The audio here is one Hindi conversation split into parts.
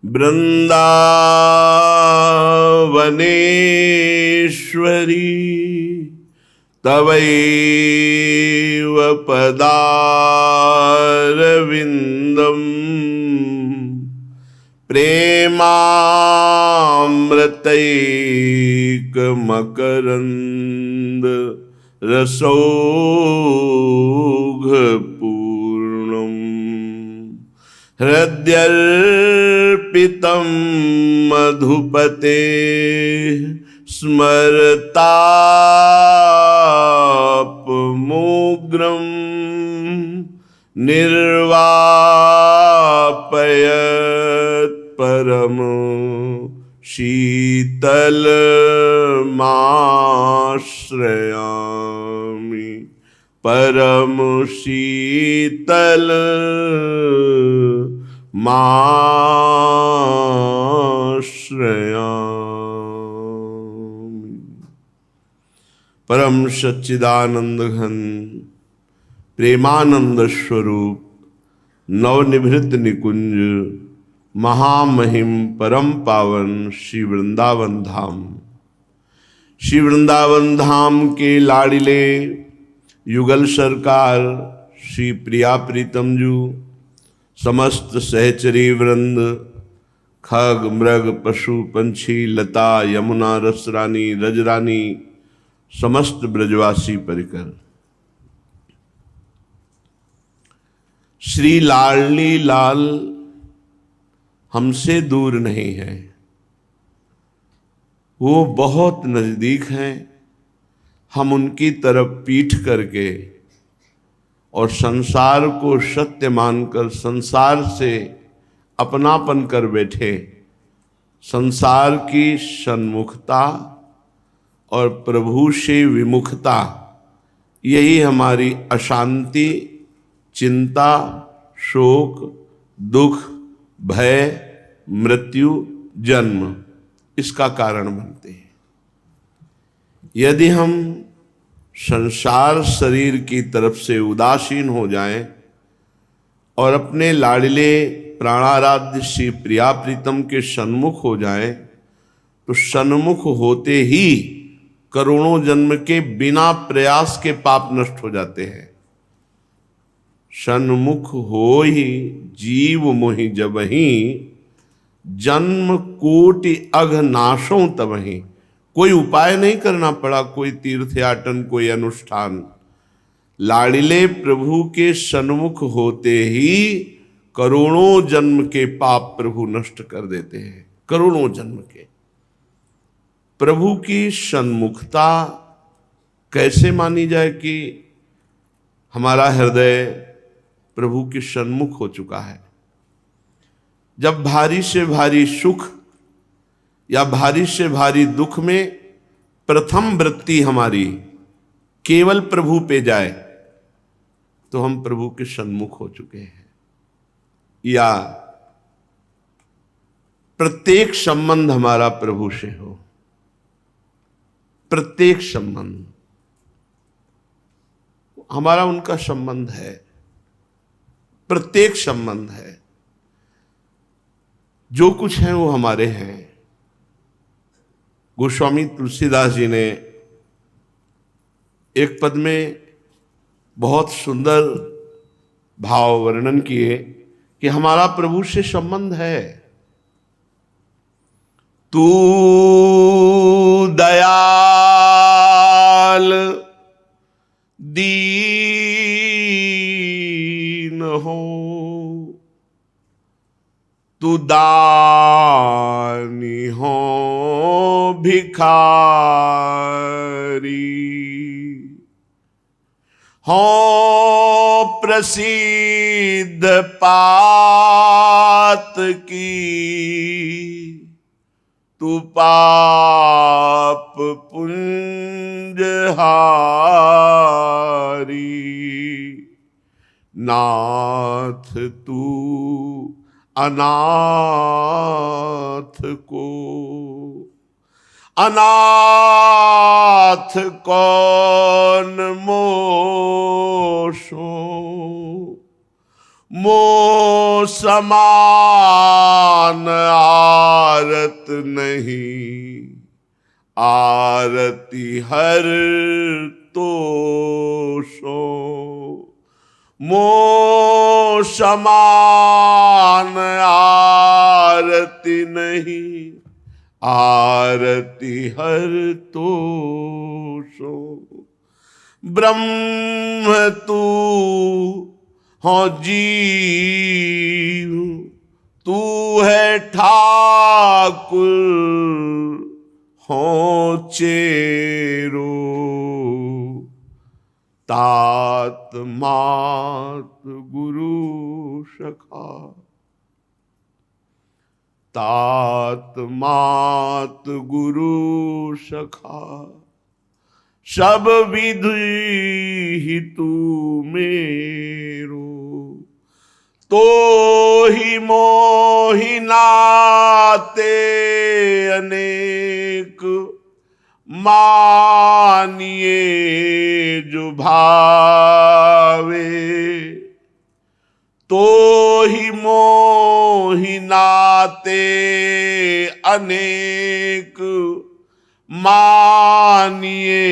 वृंदावनेश्वरी तवैव पदारविन्दम् प्रेमामृतैकमकरन्द रसौघपूर्णम् हृद्यर्पितं मधुपते स्मरतापमोग्रं निर्वापयत् परम शीतलमाश्रयामि परम शीतल माश्रयामि। परम सच्चिदानंद घन प्रेमानंद स्वरूप नवनिभृत निकुंज महामहिम परम पावन श्री वृंदावन धाम, श्री वृंदावन धाम के लाडिले युगल सरकार श्री प्रिया प्रीतम जू, समस्त सहचरी वृंद, खग मृग पशु पंछी लता यमुना रसरानी रजरानी, समस्त ब्रजवासी परिकर, श्री लाडली लाल हमसे दूर नहीं है, वो बहुत नजदीक हैं। हम उनकी तरफ पीठ करके और संसार को सत्य मानकर संसार से अपनापन कर बैठे, संसार की सन्मुखता और प्रभु से विमुखता, यही हमारी अशांति, चिंता, शोक, दुख, भय, मृत्यु, जन्म, इसका कारण बनते हैं। यदि हम संसार शरीर की तरफ से उदासीन हो जाएं और अपने लाडले प्राणाराध्य श्री प्रिया प्रीतम के सन्मुख हो जाएं, तो सन्मुख होते ही करोड़ों जन्म के बिना प्रयास के पाप नष्ट हो जाते हैं। सन्मुख हो ही जीव मोहि जबहि, जन्म कोटि अघनाशों तबहि। कोई उपाय नहीं करना पड़ा, कोई तीर्थयाटन, कोई अनुष्ठान। लाडिले प्रभु के सन्मुख होते ही करोड़ों जन्म के पाप प्रभु नष्ट कर देते हैं। करोड़ों जन्म के प्रभु की सन्मुखता कैसे मानी जाए कि हमारा हृदय प्रभु के सन्मुख हो चुका है। जब भारी से भारी सुख या भारी से भारी दुख में प्रथम वृत्ति हमारी केवल प्रभु पे जाए, तो हम प्रभु के सन्मुख हो चुके हैं। या प्रत्येक संबंध हमारा प्रभु से हो, प्रत्येक संबंध हमारा उनका संबंध है, प्रत्येक संबंध है। जो कुछ है वो हमारे हैं। गोस्वामी तुलसीदास जी ने एक पद में बहुत सुंदर भाव वर्णन किए कि हमारा प्रभु से संबंध है। तू दयाल दीन हो, तू दानी हो भिखारी, हो प्रसिद्ध पात की, तू पाप पुंजहारी। नाथ तू अनाथ को, अनाथ कौन मोसो, मो समान नहीं, आरती हर तोषो मो समान आरती नहीं, आरती हर तोषो। ब्रह्म तू हो जीव, तू है ठाकुर हो चेरो, तात मात गुरु सखा, तात मात गुरु सखा, सब विधि ही तू मेरो, तो ही मोहि नाते अनेक, मानिए जो भावे, तो ही मोहि नाते अनेक, मानिए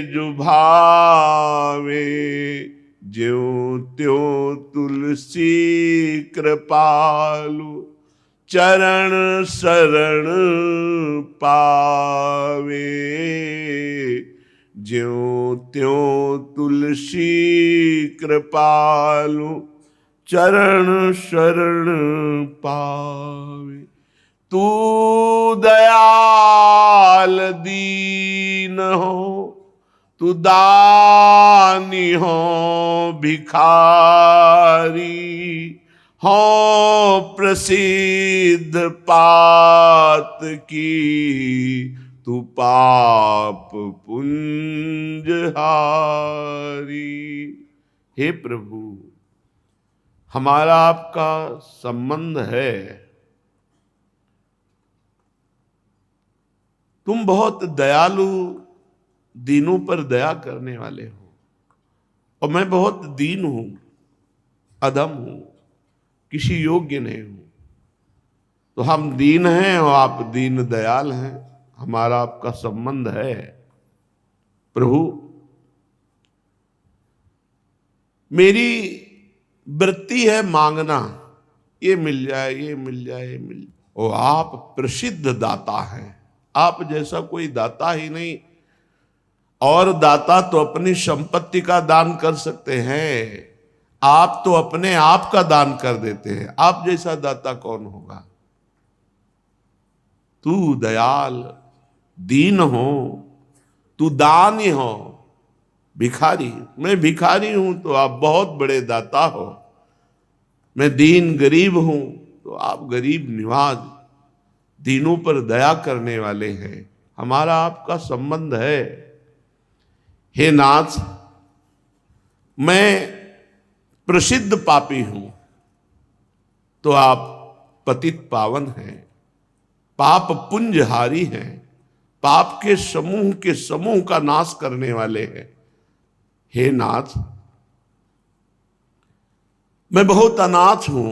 जो भावे। ज्यों त्यों तुलसी कृपालु, चरण शरण पावे। ज्यों त्यों तुलसी कृपालु, चरण शरण पावे। तू दयाल दीन हो, तू दानी हो भिखारी, हो प्रसिद्ध पात की, तू पाप पुंजहारी। हे प्रभु, हमारा आपका संबंध है। तुम बहुत दयालु, दीनों पर दया करने वाले हो, और मैं बहुत दीन हूं, अधम हूं, किसी योग्य नहीं हूं। तो हम दीन हैं और आप दीन दयाल हैं, हमारा आपका संबंध है। प्रभु, मेरी वृत्ति है मांगना, ये मिल जाए, ये मिल जाए, ये मिल जाए। और आप प्रसिद्ध दाता हैं, आप जैसा कोई दाता ही नहीं। और दाता तो अपनी संपत्ति का दान कर सकते हैं, आप तो अपने आप का दान कर देते हैं। आप जैसा दाता कौन होगा? तू दयाल दीन हो, तू दानी हो, भिखारी। मैं भिखारी हूं तो आप बहुत बड़े दाता हो। मैं दीन गरीब हूं तो आप गरीब निवाज, दीनों पर दया करने वाले हैं। हमारा आपका संबंध है। हे नाथ, मैं प्रसिद्ध पापी हूं तो आप पतित पावन हैं, पाप पुंजहारी हैं, पाप के समूह का नाश करने वाले हैं। हे नाथ, मैं बहुत अनाथ हूं,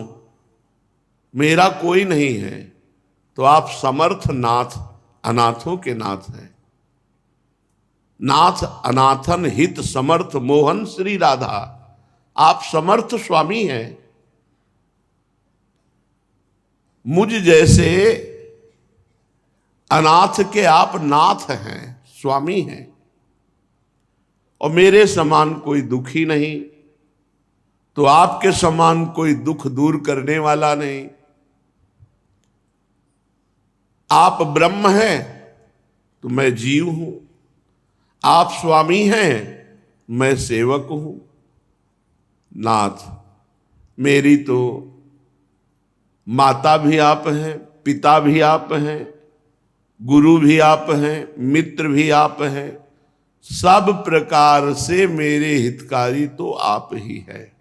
मेरा कोई नहीं है, तो आप समर्थ नाथ, अनाथों के नाथ हैं। नाथ अनाथन हित समर्थ मोहन श्री राधा, आप समर्थ स्वामी हैं। मुझ जैसे अनाथ के आप नाथ हैं, स्वामी हैं। और मेरे समान कोई दुखी नहीं, तो आपके समान कोई दुख दूर करने वाला नहीं। आप ब्रह्म हैं तो मैं जीव हूं, आप स्वामी हैं, मैं सेवक हूं। नाथ, मेरी तो माता भी आप हैं, पिता भी आप हैं, गुरु भी आप हैं, मित्र भी आप हैं। सब प्रकार से मेरे हितकारी तो आप ही हैं।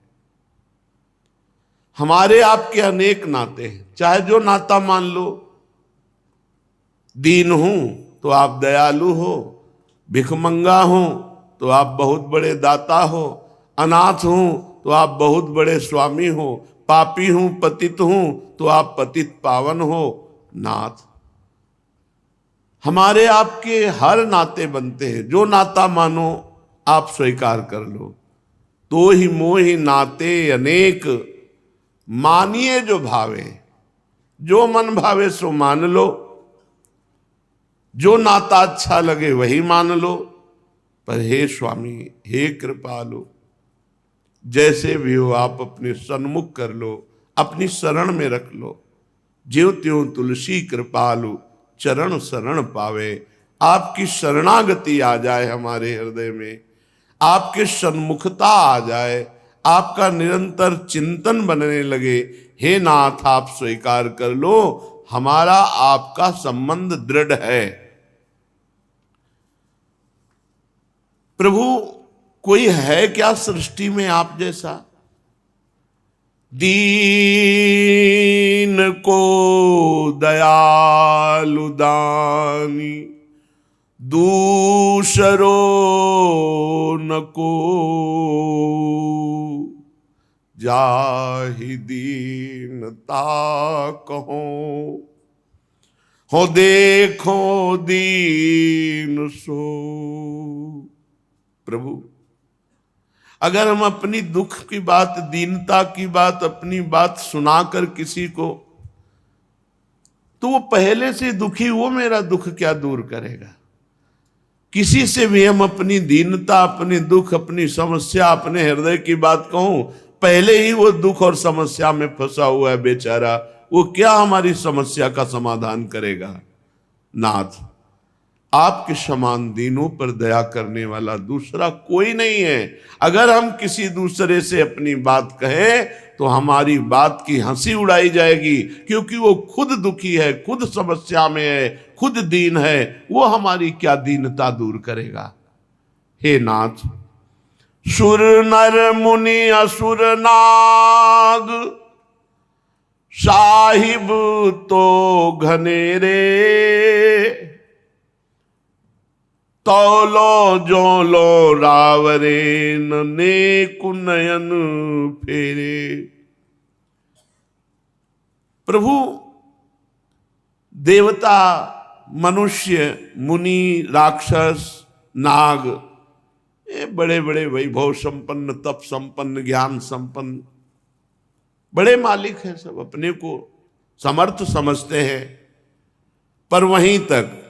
हमारे आपके अनेक नाते हैं, चाहे जो नाता मान लो। दीन हूं तो आप दयालु हो, भिखमंगा हूं तो आप बहुत बड़े दाता हो, अनाथ हूं तो आप बहुत बड़े स्वामी हो, पापी हूं, पतित हूं तो आप पतित पावन हो। नाथ, हमारे आपके हर नाते बनते हैं, जो नाता मानो आप स्वीकार कर लो। तो ही मोहि नाते अनेक, मानिए जो भावे, जो मन भावे सो मान लो, जो नाता अच्छा लगे वही मान लो। पर हे स्वामी, हे कृपालु, जैसे भी हो आप अपने सन्मुख कर लो, अपनी शरण में रख लो। ज्यों त्यों तुलसी कृपालु, चरण शरण पावे। आपकी शरणागति आ जाए हमारे हृदय में, आपके सन्मुखता आ जाए, आपका निरंतर चिंतन बनने लगे। हे नाथ, आप स्वीकार कर लो, हमारा आपका संबंध दृढ़ है। प्रभु, कोई है क्या सृष्टि में आप जैसा? दीन को दयालु दानी, दूसरो न को, जाहि दीनता कहो, हो देखो दीन सो। प्रभु, अगर हम अपनी दुख की बात, दीनता की बात, अपनी बात सुनाकर किसी को, तो वो पहले से दुखी, वो मेरा दुख क्या दूर करेगा? किसी से भी हम अपनी दीनता, अपनी दुख, अपनी समस्या, अपने हृदय की बात कहूं, पहले ही वो दुख और समस्या में फंसा हुआ है बेचारा, वो क्या हमारी समस्या का समाधान करेगा? नाथ, आपके समान दीनों पर दया करने वाला दूसरा कोई नहीं है। अगर हम किसी दूसरे से अपनी बात कहें तो हमारी बात की हंसी उड़ाई जाएगी, क्योंकि वो खुद दुखी है, खुद समस्या में है, खुद दीन है। वो हमारी क्या दीनता दूर करेगा? हे नाथ, सुर नर मुनि असुर नाग, साहिब तो घनेरे, तौलो जोलो रावरे ने कुनयन फेरे। प्रभु, देवता, मनुष्य, मुनि, राक्षस, नाग, ये बड़े बड़े वैभव संपन्न, तप संपन्न, ज्ञान संपन्न, बड़े मालिक हैं, सब अपने को समर्थ समझते हैं। पर वहीं तक,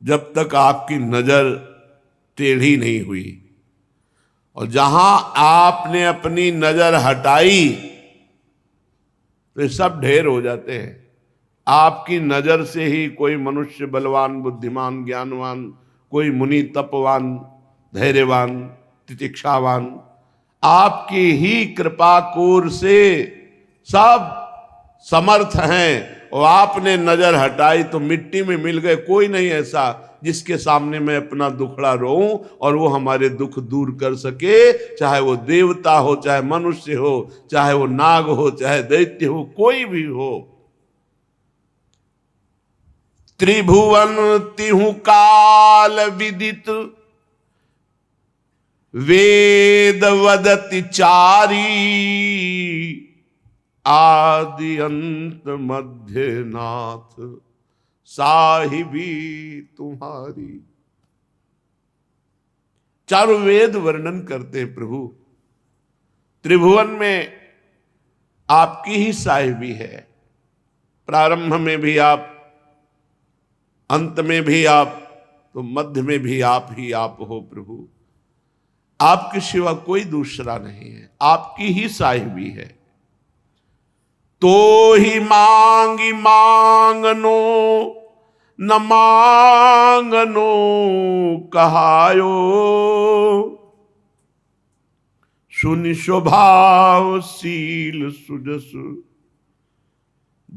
जब तक आपकी नजर टेढ़ी नहीं हुई और जहां आपने अपनी नजर हटाई तो सब ढेर हो जाते हैं। आपकी नजर से ही कोई मनुष्य बलवान, बुद्धिमान, ज्ञानवान, कोई मुनि तपवान, धैर्यवान, तितिक्षावान, आपकी ही कृपा कोर से सब समर्थ हैं। और आपने नजर हटाई तो मिट्टी में मिल गए। कोई नहीं ऐसा जिसके सामने मैं अपना दुखड़ा रोऊं और वो हमारे दुख दूर कर सके, चाहे वो देवता हो, चाहे मनुष्य हो, चाहे वो नाग हो, चाहे दैत्य हो, कोई भी हो। त्रिभुवन तिहु काल विदित, वेद वदति चारी, आदि अंत मध्य नाथ, साहिबी तुम्हारी। चारों वेद वर्णन करते हैं प्रभु, त्रिभुवन में आपकी ही साहिबी है। प्रारंभ में भी आप, अंत में भी आप, तो मध्य में भी आप ही आप हो प्रभु। आपके सिवा कोई दूसरा नहीं है, आपकी ही साहिबी है। तो ही मांगी मांगनो, न मांगनो कहायो, सुनि स्वभावशील सुजस,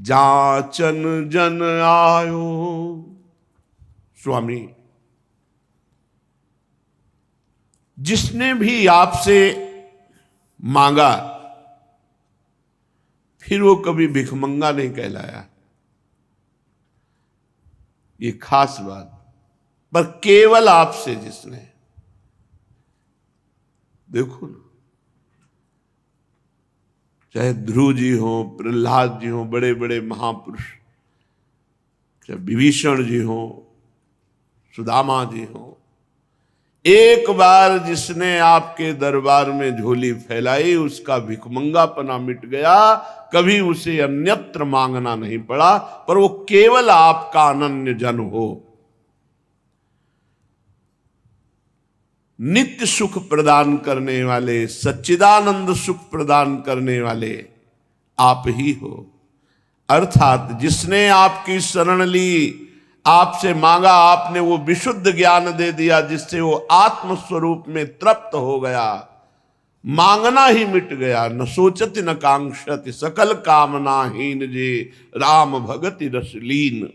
जाचन जन आयो। स्वामी, जिसने भी आपसे मांगा फिर वो कभी भिखमंगा नहीं कहलाया, ये खास बात। पर केवल आपसे जिसने, देखो ना, चाहे ध्रुव जी हो, प्रहलाद जी हो, बड़े बड़े महापुरुष, चाहे विभीषण जी हो, सुदामा जी हो, एक बार जिसने आपके दरबार में झोली फैलाई उसका भिखमंगापना मिट गया, कभी उसे अन्यत्र मांगना नहीं पड़ा, पर वो केवल आपका अनन्य जन हो। नित्य सुख प्रदान करने वाले, सच्चिदानंद सुख प्रदान करने वाले आप ही हो। अर्थात जिसने आपकी शरण ली, आपसे मांगा, आपने वो विशुद्ध ज्ञान दे दिया जिससे वो आत्म स्वरूप में तृप्त हो गया, मांगना ही मिट गया। न सोचति न कांक्षति सकल कामनाहीन जे राम भगति रसलीन।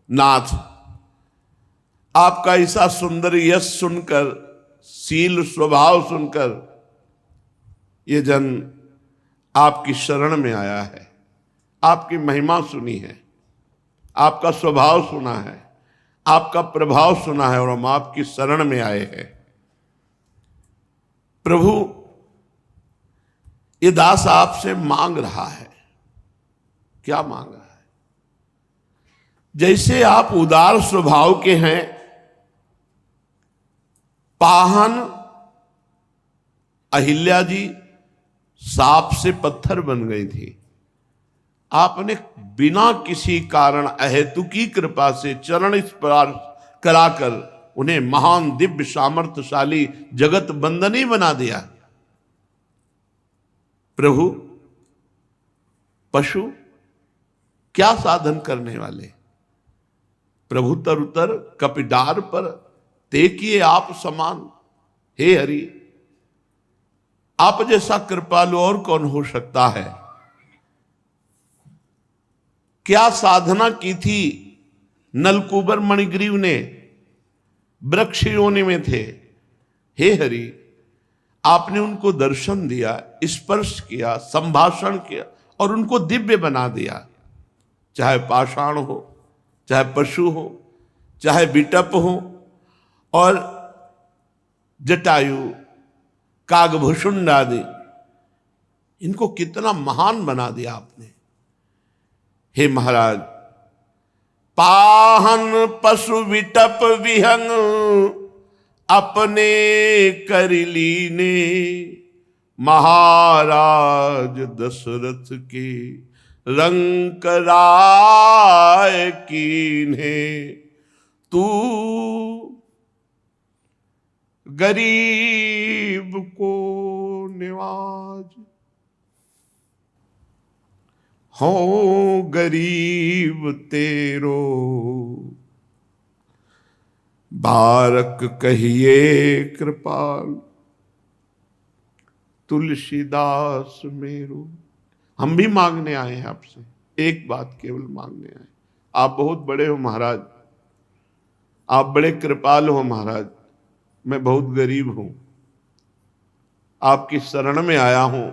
नाथ, आपका ऐसा सुंदर यश सुनकर, शील स्वभाव सुनकर ये जन आपकी शरण में आया है, आपकी महिमा सुनी है, आपका स्वभाव सुना है, आपका प्रभाव सुना है और हम आपकी शरण में आए हैं। प्रभु, ये दास आपसे मांग रहा है। क्या मांग रहा है? जैसे आप उदार स्वभाव के हैं, पाहन अहिल्या जी सांप से पत्थर बन गई थी, आपने बिना किसी कारण अहेतुकी कृपा से चरण स्पर्श कराकर उन्हें महान दिव्य सामर्थ्यशाली जगत बंदनी बना दिया। प्रभु, पशु क्या साधन करने वाले, प्रभु तरुतर कपिडार पर ते किए आप समान। हे हरि, आप जैसा कृपालु और कौन हो सकता है? क्या साधना की थी नलकूबर मणिग्रीव ने, वृक्ष योनि में थे। हे हरि, आपने उनको दर्शन दिया, स्पर्श किया, संभाषण किया और उनको दिव्य बना दिया। चाहे पाषाण हो, चाहे पशु हो, चाहे बिटप हो और जटायु, कागभूषुंड आदि, इनको कितना महान बना दिया आपने। हे महाराज, पाहन पशु विटप विहंग अपने कर लीने, महाराज दशरथ के रंक राय कीन्हे। तू गरीब को निवाज, हो गरीब तेरो बारक कहिए कृपाल, तुलसीदास मेरो। हम भी मांगने आए हैं आपसे, एक बात केवल मांगने आए। आप बहुत बड़े हो महाराज, आप बड़े कृपाल हो महाराज, मैं बहुत गरीब हूं, आपकी शरण में आया हूं।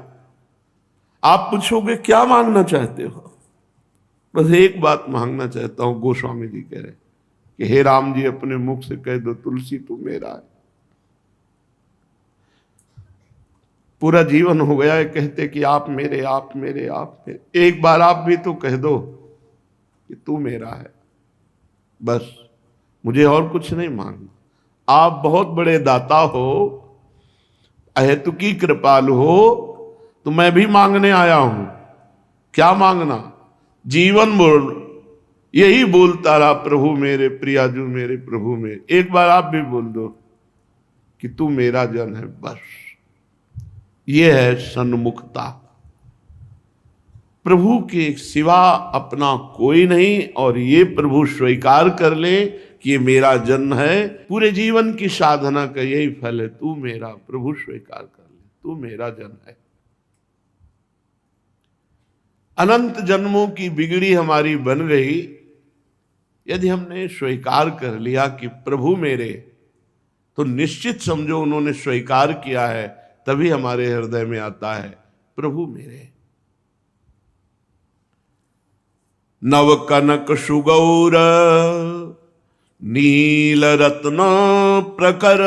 आप पूछोगे क्या मांगना चाहते हो? बस एक बात मांगना चाहता हूं। गोस्वामी जी कह रहे कि हे राम जी, अपने मुख से कह दो तुलसी तू मेरा है। पूरा जीवन हो गया है कहते कि आप मेरे, आप मेरे, आप मेरे। एक बार आप भी तो कह दो कि तू मेरा है। बस, मुझे और कुछ नहीं मांगना। आप बहुत बड़े दाता हो, अहेतुकी कृपालु हो, तो मैं भी मांगने आया हूं। क्या मांगना? जीवन बोल, यही बोलता रहा, प्रभु मेरे, प्रियाजू मेरे, प्रभु मेरे। एक बार आप भी बोल दो कि तू मेरा जन है। बस ये है सन्मुखता। प्रभु के सिवा अपना कोई नहीं, और ये प्रभु स्वीकार कर ले कि ये मेरा जन है। पूरे जीवन की साधना का यही फल है, तू मेरा। प्रभु स्वीकार कर ले, तू मेरा जन है। अनंत जन्मों की बिगड़ी हमारी बन गई। यदि हमने स्वीकार कर लिया कि प्रभु मेरे, तो निश्चित समझो उन्होंने स्वीकार किया है, तभी हमारे हृदय में आता है प्रभु मेरे। नव कनक सुगौर नील रत्न प्रकर,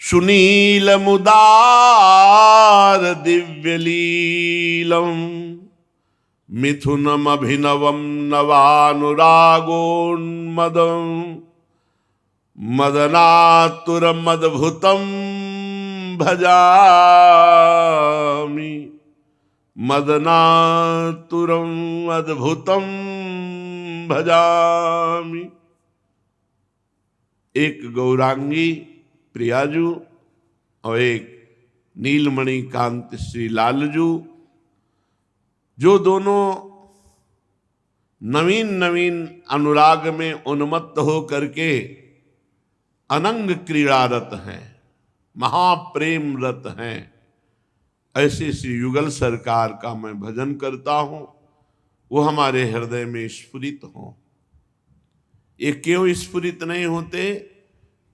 सुनील मुदार दिव्य लीलम, मिथुनमभिनवं नवानुरागोन्मदं मदनातुरमद्भुतं भजामि, मदनातुरम अद्भुतम भजामि। एक गौरांगी प्रियाजू और एक नीलमणि कांत श्री लालजू, जो दोनों नवीन नवीन अनुराग में उन्मत्त हो करके अनंग क्रीड़ारत हैं, महाप्रेम रत हैं, ऐसे श्री युगल सरकार का मैं भजन करता हूं, वो हमारे हृदय में स्फुरित हो। ये क्यों स्फुरित नहीं होते?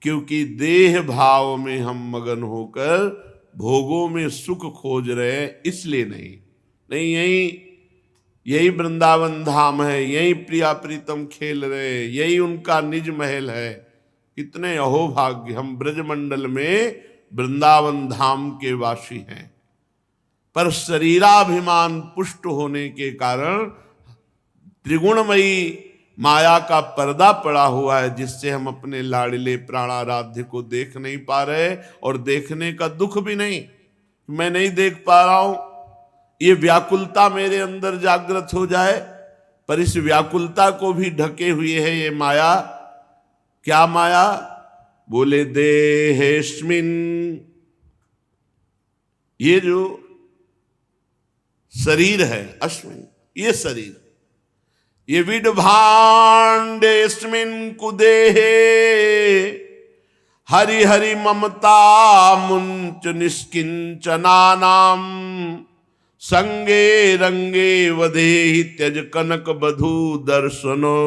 क्योंकि देह भाव में हम मगन होकर भोगों में सुख खोज रहे हैं, इसलिए नहीं। यही वृंदावन धाम है, यही प्रिया प्रीतम खेल रहे, यही उनका निज महल है। कितने अहोभाग्य हम ब्रजमंडल में वृंदावन धाम के वासी हैं। पर शरीराभिमान पुष्ट होने के कारण त्रिगुणमयी माया का पर्दा पड़ा हुआ है, जिससे हम अपने लाडले प्राणाराध्य को देख नहीं पा रहे, और देखने का दुख भी नहीं, मैं नहीं देख पा रहा हूं। ये व्याकुलता मेरे अंदर जागृत हो जाए, पर इस व्याकुलता को भी ढके हुए है ये माया। क्या माया? बोले देहेस्मिन, ये जो शरीर है, अस्मिन ये शरीर, ये विडभाण्डेस्मिन कुदेहे हरि हरि ममता मुंच निष्किंचनानाम संगे रंगे वधेहि त्यज कनक बधू दर्शनो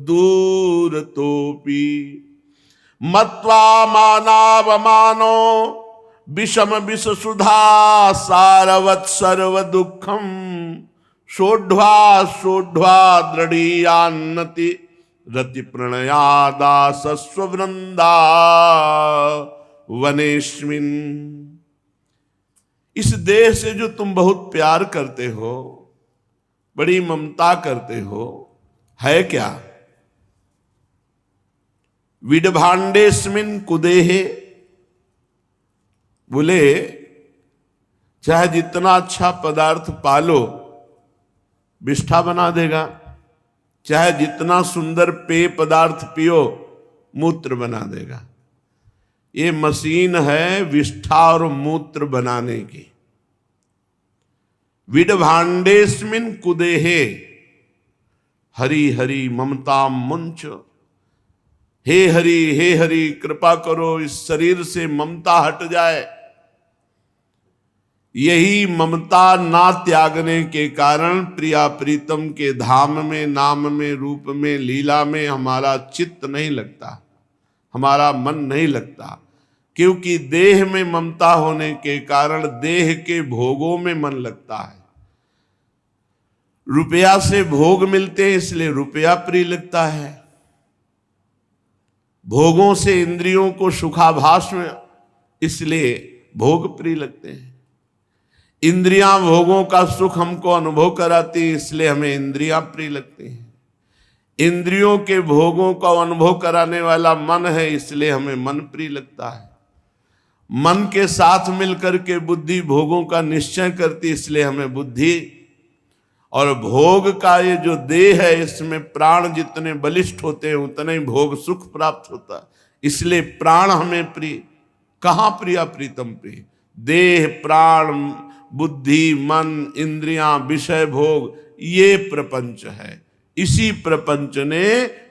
दूर तोपी मत्वा मानावमानो विषम विष सुधा सारवत सर्व दुखम सोढ़्वा सोढ़्वा दृढ़ीयान्नति रति प्रणयादासस्व वृंदा वनेस्मिन। इस देह से जो तुम बहुत प्यार करते हो, बड़ी ममता करते हो, है क्या? विडभाण्डेस्मिन कुदेहे, बोले चाहे जितना अच्छा पदार्थ पालो विष्ठा बना देगा, चाहे जितना सुंदर पेय पदार्थ पियो मूत्र बना देगा। ये मशीन है विष्ठा और मूत्र बनाने की। विडभाण्डेस्मिन कुदेहे हरि हरि ममता मुंच, हे हरि कृपा करो इस शरीर से ममता हट जाए। यही ममता ना त्यागने के कारण प्रिया प्रीतम के धाम में, नाम में, रूप में, लीला में हमारा चित्त नहीं लगता, हमारा मन नहीं लगता, क्योंकि देह में ममता होने के कारण देह के भोगों में मन लगता है। रुपया से भोग मिलते हैं इसलिए रुपया प्रिय लगता है, भोगों से इंद्रियों को सुखाभास में इसलिए भोग प्रिय लगते हैं। इंद्रियां भोगों का सुख हमको अनुभव कराती है इसलिए हमें इंद्रियां प्रिय लगती हैं। इंद्रियों के भोगों का अनुभव कराने वाला मन है इसलिए हमें मन प्रिय लगता है। मन के साथ मिलकर के बुद्धि भोगों का निश्चय करती इसलिए हमें बुद्धि, और भोग का ये जो देह है इसमें प्राण जितने बलिष्ठ होते हैं उतने ही भोग सुख प्राप्त होता है, इसलिए प्राण हमें प्रिय। कहाँ प्रिया प्रीतम प्रिय? देह, प्राण, बुद्धि, मन, इंद्रियां, विषय भोग, ये प्रपंच है। इसी प्रपंच ने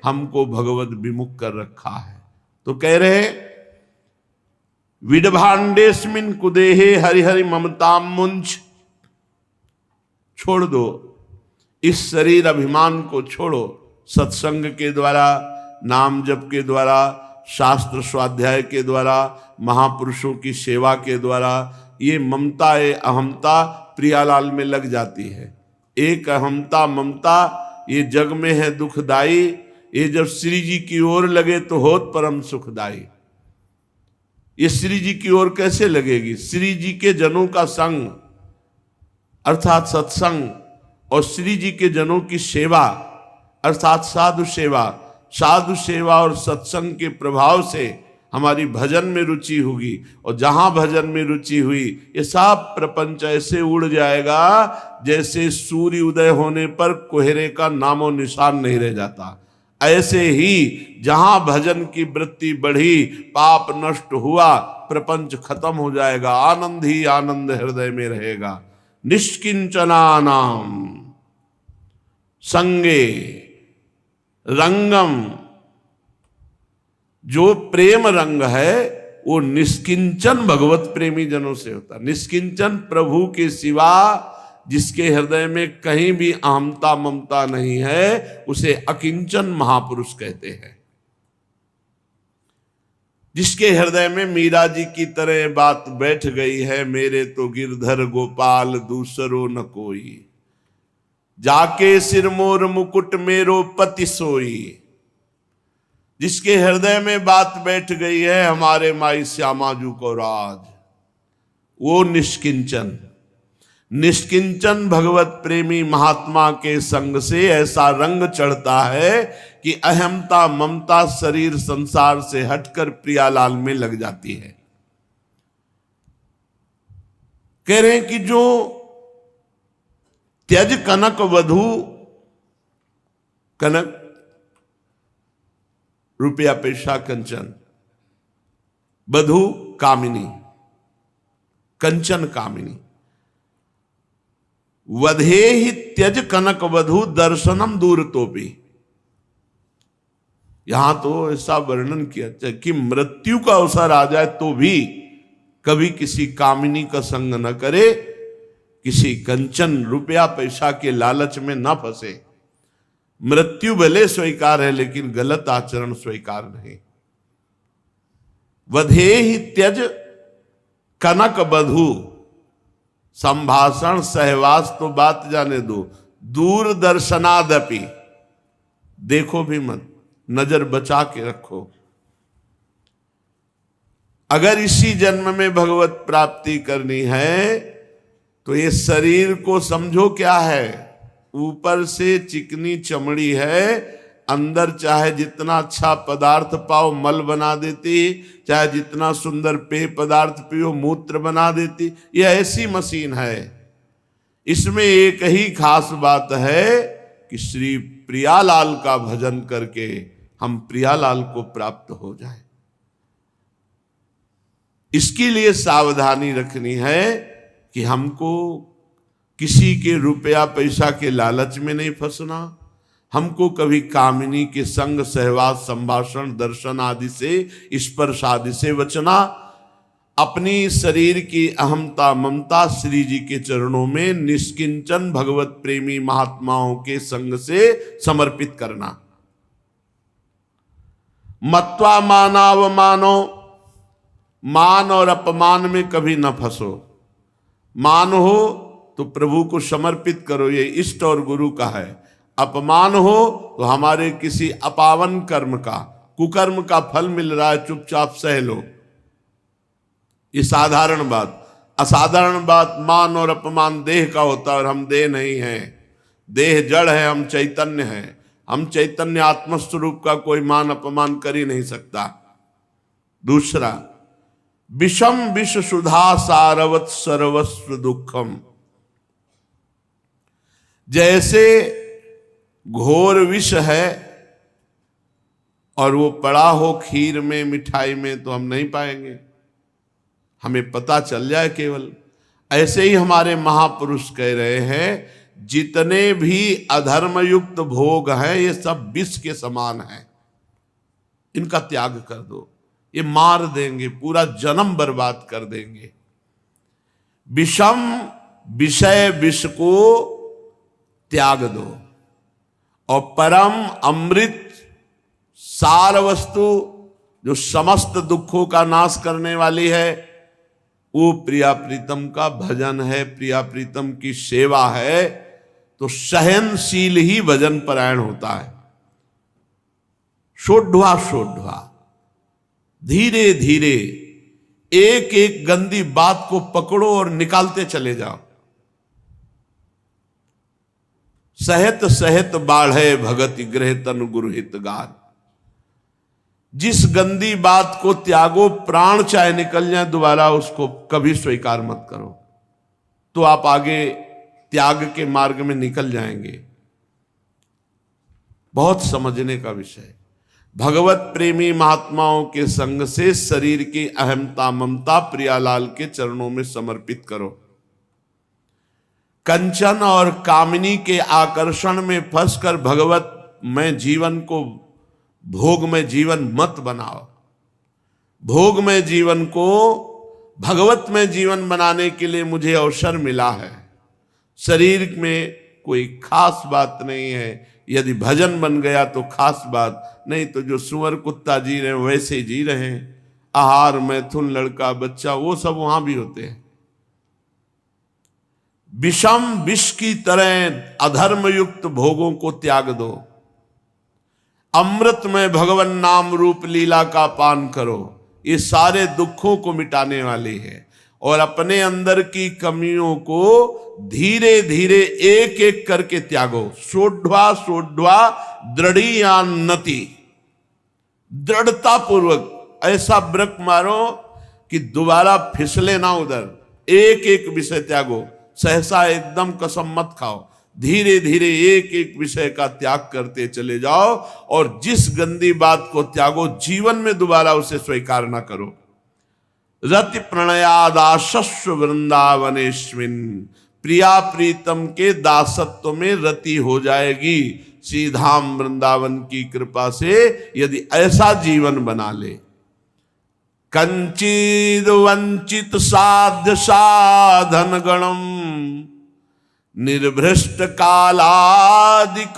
हमको भगवत विमुख कर रखा है। तो कह रहे विडभाण्डेस्मिन कुदेहे हरि हरि ममता मुंच, छोड़ दो इस शरीर अभिमान को, छोड़ो। सत्संग के द्वारा, नाम जप के द्वारा, शास्त्र स्वाध्याय के द्वारा, महापुरुषों की सेवा के द्वारा ये ममता अहमता प्रियालाल में लग जाती है। एक अहमता ममता ये जग में है दुखदाई, ये जब श्री जी की ओर लगे तो होत परम सुखदाई। ये श्री जी की ओर कैसे लगेगी? श्री जी के जनों का संग अर्थात सत्संग और श्री जी के जनों की सेवा अर्थात साधु सेवा और सत्संग के प्रभाव से हमारी भजन में रुचि होगी, और जहां भजन में रुचि हुई ये सब प्रपंच ऐसे उड़ जाएगा जैसे सूर्य उदय होने पर कोहरे का नामो निशान नहीं रह जाता। ऐसे ही जहां भजन की वृत्ति बढ़ी, पाप नष्ट हुआ, प्रपंच खत्म हो जाएगा, आनंद ही आनंद हृदय में रहेगा। निष्किंचनानाम संगे रंगम, जो प्रेम रंग है वो निष्किंचन भगवत प्रेमी जनों से होता। निष्किंचन प्रभु के सिवा जिसके हृदय में कहीं भी अहमता ममता नहीं है उसे अकिंचन महापुरुष कहते हैं। जिसके हृदय में मीरा जी की तरह बात बैठ गई है, मेरे तो गिरधर गोपाल दूसरो न कोई, जाके सिर मोर मुकुट मेरो पति सोई। जिसके हृदय में बात बैठ गई है हमारे माई श्यामा जू को राज, वो निष्किंचन भगवत प्रेमी महात्मा के संग से ऐसा रंग चढ़ता है कि अहमता ममता शरीर संसार से हटकर प्रियालाल में लग जाती है। कह रहे हैं कि जो त्यज कनक वधु, कनक रुपया पैसा कंचन, वधु कामिनी, कंचन कामिनी, वधे ही त्यज कनक वधु दर्शनम दूर तोपी। यहां तो ऐसा वर्णन किया कि मृत्यु का अवसर आ जाए तो भी कभी किसी कामिनी का संग न करे, किसी कंचन रुपया पैसा के लालच में न फंसे। मृत्यु भले स्वीकार है लेकिन गलत आचरण स्वीकार नहीं। वधे ही त्यज कनक वधु, संभाषण सहवास तो बात जाने दो, दूरदर्शनादपि, देखो भी मत, नजर बचा के रखो। अगर इसी जन्म में भगवत प्राप्ति करनी है तो ये शरीर को समझो क्या है, ऊपर से चिकनी चमड़ी है, अंदर चाहे जितना अच्छा पदार्थ पाओ मल बना देती, चाहे जितना सुंदर पेय पदार्थ पियो मूत्र बना देती। यह ऐसी मशीन है। इसमें एक ही खास बात है कि श्री प्रियालाल का भजन करके हम प्रियालाल को प्राप्त हो जाए। इसके लिए सावधानी रखनी है कि हमको किसी के रुपया पैसा के लालच में नहीं फंसना, हमको कभी कामिनी के संग सहवास संभाषण दर्शन आदि से स्पर्श आदि से बचना, अपनी शरीर की अहमता ममता श्री जी के चरणों में निष्किंचन भगवत प्रेमी महात्माओं के संग से समर्पित करना। मत्वा मानावमानो, मान और अपमान में कभी न फंसो। मान हो तो प्रभु को समर्पित करो, ये इष्ट और गुरु का है। अपमान हो तो हमारे किसी अपावन कर्म का, कुकर्म का फल मिल रहा है, चुपचाप सह लो। ये साधारण बात। असाधारण बात मान और अपमान देह का होता है और हम देह नहीं हैं। देह जड़ है, हम चैतन्य हैं। हम चैतन्य आत्मस्वरूप का कोई मान अपमान कर ही नहीं सकता। दूसरा, विषम विष सुधा सारवत सर्वस्व दुखम, जैसे घोर विष है और वो पड़ा हो खीर में मिठाई में तो हम नहीं पाएंगे, हमें पता चल जाए केवल। ऐसे ही हमारे महापुरुष कह रहे हैं जितने भी अधर्मयुक्त भोग हैं ये सब विष के समान हैं, इनका त्याग कर दो, ये मार देंगे, पूरा जन्म बर्बाद कर देंगे। विषम विषय विष को त्याग दो और परम अमृत सार वस्तु जो समस्त दुखों का नाश करने वाली है वो प्रिया प्रीतम का भजन है, प्रिया प्रीतम की सेवा है। तो सहनशील ही भजन परायण होता है। सोढ़वा सोढ़वा, धीरे धीरे एक एक गंदी बात को पकड़ो और निकालते चले जाओ। सहत सहत बाढ़े भगत गृह तन गुरु हितगार। जिस गंदी बात को त्यागो, प्राण चाहे निकल जाए दोबारा उसको कभी स्वीकार मत करो, तो आप आगे त्याग के मार्ग में निकल जाएंगे। बहुत समझने का विषय। भगवत प्रेमी महात्माओं के संग से शरीर की अहमता ममता प्रियालाल के चरणों में समर्पित करो। कंचन और कामिनी के आकर्षण में फंसकर भगवत में जीवन को भोग में जीवन मत बनाओ। भोग में जीवन को भगवत में जीवन बनाने के लिए मुझे अवसर मिला है। शरीर में कोई खास बात नहीं है, यदि भजन बन गया तो खास बात, नहीं तो जो सुअर कुत्ता जी रहे हैं वैसे जी रहे हैं। आहार मैथुन लड़का बच्चा वो सब वहां भी होते हैं। विषम विष की तरह अधर्म युक्त भोगों को त्याग दो। अमृत में भगवान नाम रूप लीला का पान करो। ये सारे दुखों को मिटाने वाली है। और अपने अंदर की कमियों को धीरे धीरे एक एक करके त्यागो। सोढ़वा सोढ़वा दृढ़ियान्नति, दृढ़ता पूर्वक ऐसा ब्रक मारो कि दोबारा फिसले ना उधर। एक एक विषय त्यागो। सहसा एकदम कसम मत खाओ, धीरे धीरे एक एक विषय का त्याग करते चले जाओ। और जिस गंदी बात को त्यागो, जीवन में दोबारा उसे स्वीकार ना करो। रति प्रणयादाशस्व वृंदावनेश्विन, प्रिया प्रीतम के दासत्व में रति हो जाएगी सीधाम वृंदावन की कृपा से, यदि ऐसा जीवन बना ले। कंचिद वंचित साध्य साधन गणम, निर्भ्रष्ट कालादिक,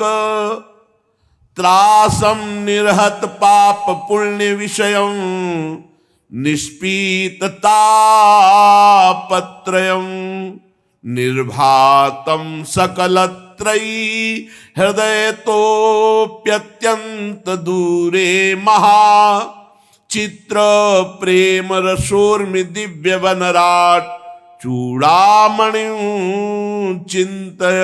त्रासम निर्हत पाप पुण्य विषयम, निष्पीततापत्रयम् निर्भातम सकलत्रयी, हृदय तोप्यत्यंत दूरे महा, चित्र प्रेम रसोर्मि दिव्य वनराट, चूड़ामणि चिंतय।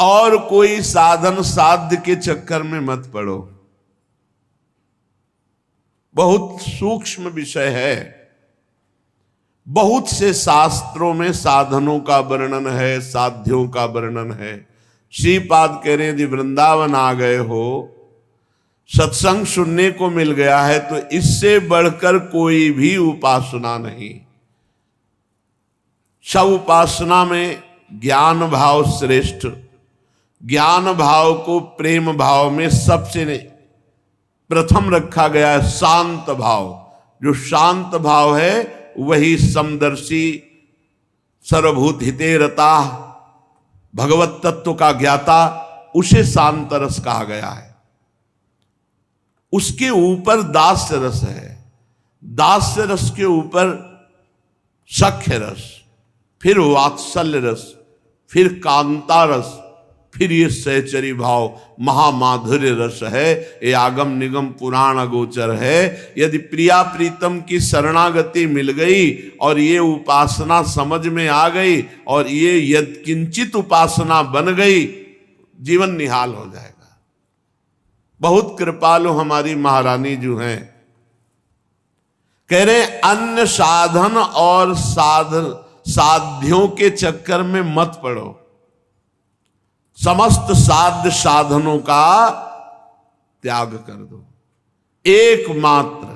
और कोई साधन साध्य के चक्कर में मत पड़ो। बहुत सूक्ष्म विषय है। बहुत से शास्त्रों में साधनों का वर्णन है, साध्यों का वर्णन है। श्रीपाद कह रहे हैं यदि वृंदावन आ गए हो, सत्संग सुनने को मिल गया है, तो इससे बढ़कर कोई भी उपासना नहीं। सब उपासना में ज्ञान भाव श्रेष्ठ। ज्ञान भाव को प्रेम भाव में सबसे प्रथम रखा गया है। शांत भाव, जो शांत भाव है वही समदर्शी, सर्वभूत हिते रता, भगवत तत्व का ज्ञाता, उसे शांत रस कहा गया है। उसके ऊपर दास्य रस है, दास्य रस के ऊपर सख्य रस, फिर वात्सल्य रस, फिर कांता रस, फिर ये सहचरी भाव महामाधुर्य रस है। ये आगम निगम पुराण अगोचर है। यदि प्रिया प्रीतम की शरणागति मिल गई और ये उपासना समझ में आ गई और ये यत्किंचित उपासना बन गई, जीवन निहाल हो जाएगा। बहुत कृपालु हमारी महारानी जो हैं, कह रहे अन्य साधन और साध्यों के चक्कर में मत पड़ो। समस्त साध्य साधनों का त्याग कर दो। एकमात्र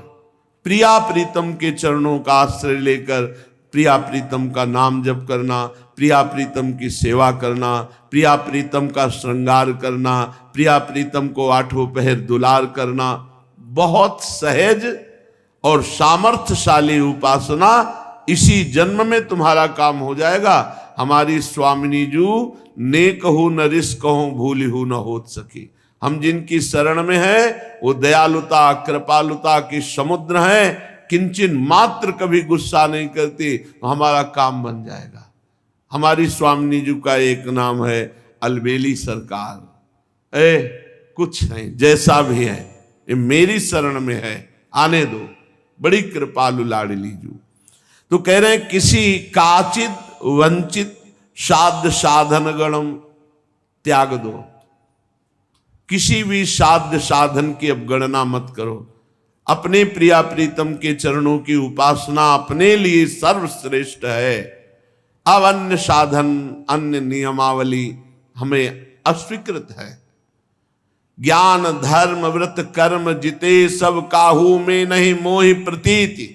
प्रिया प्रीतम के चरणों का आश्रय लेकर प्रिया प्रीतम का नाम जप करना, प्रिया प्रीतम की सेवा करना, प्रिया प्रीतम का श्रृंगार करना, प्रिया प्रीतम को आठों पहर दुलार करना, बहुत सहज और सामर्थ्यशाली उपासना। इसी जन्म में तुम्हारा काम हो जाएगा। हमारी स्वामिनी जू ने कहू न रिस कहूं भूली हूं न होत सकी। हम जिनकी शरण में है वो दयालुता कृपालुता की समुद्र है, किंचन मात्र कभी गुस्सा नहीं करती, तो हमारा काम बन जाएगा। हमारी स्वामिनी जी का एक नाम है अलबेली सरकार। कुछ नहीं, जैसा भी है ये मेरी शरण में है, आने दो। बड़ी कृपालु लाडली जू। तो कह रहे हैं किसी काचित वंचित साध्य साधन गणम त्याग दो। किसी भी साध्य साधन की अब गणना मत करो। अपने प्रिया प्रीतम के चरणों की उपासना अपने लिए सर्वश्रेष्ठ है। अब अन्य साधन अन्य नियमावली हमें अस्वीकृत है। ज्ञान धर्म व्रत कर्म जिते सब काहू में नहीं मोहि प्रतीति।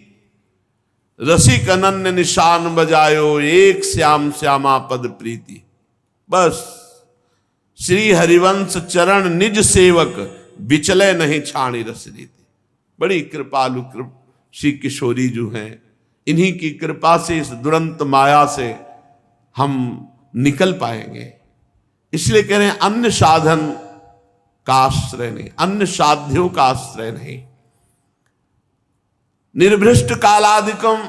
रसिक अनन्य निशान बजायो एक श्याम श्यामा पद प्रीति। बस श्री हरिवंश चरण निज सेवक बिचले नहीं छाणी रस रीति। बड़ी कृपालु श्री किशोरी जो हैं, इन्हीं की कृपा से इस दुरंत माया से हम निकल पाएंगे। इसलिए कह रहे हैं अन्य साधन का आश्रय नहीं, अन्य साध्यों का आश्रय नहीं। निर्भ्रष्ट कालादिकम,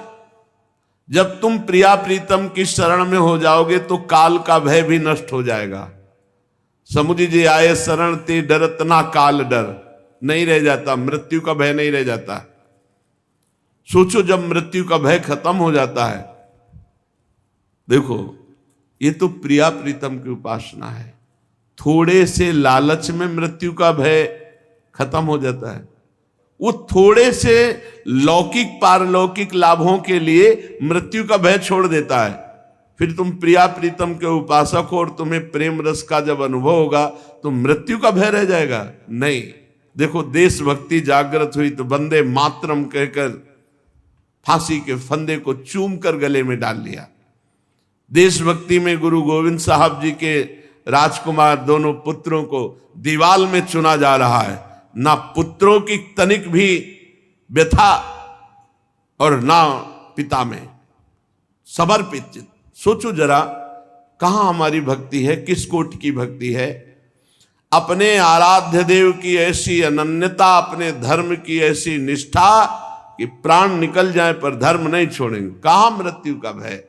जब तुम प्रिया प्रीतम की शरण में हो जाओगे तो काल का भय भी नष्ट हो जाएगा। समुझ जे आए शरण ते डरत ना काल डर, नहीं रह जाता, मृत्यु का भय नहीं रह जाता। सोचो जब मृत्यु का भय खत्म हो जाता है, देखो ये तो प्रिया प्रीतम की उपासना है। थोड़े से लालच में मृत्यु का भय खत्म हो जाता है। वो थोड़े से लौकिक पारलौकिक लाभों के लिए मृत्यु का भय छोड़ देता है। फिर तुम प्रिया प्रीतम के उपासक हो और तुम्हें प्रेम रस का जब अनुभव होगा तो मृत्यु का भय रह जाएगा? नहीं। देखो देशभक्ति जागृत हुई तो वंदे मातरम कहकर फांसी के फंदे को चूम कर गले में डाल लिया। देशभक्ति में गुरु गोविंद साहब जी के राजकुमार दोनों पुत्रों को दीवाल में चुना जा रहा है। ना पुत्रों की तनिक भी व्यथा और ना पिता में, समर्पित चित्त। सोचो जरा कहां हमारी भक्ति है, किस कोटि की भक्ति है। अपने आराध्य देव की ऐसी अनन्यता, अपने धर्म की ऐसी निष्ठा कि प्राण निकल जाए पर धर्म नहीं छोड़ेंगे। कहां मृत्यु का भय।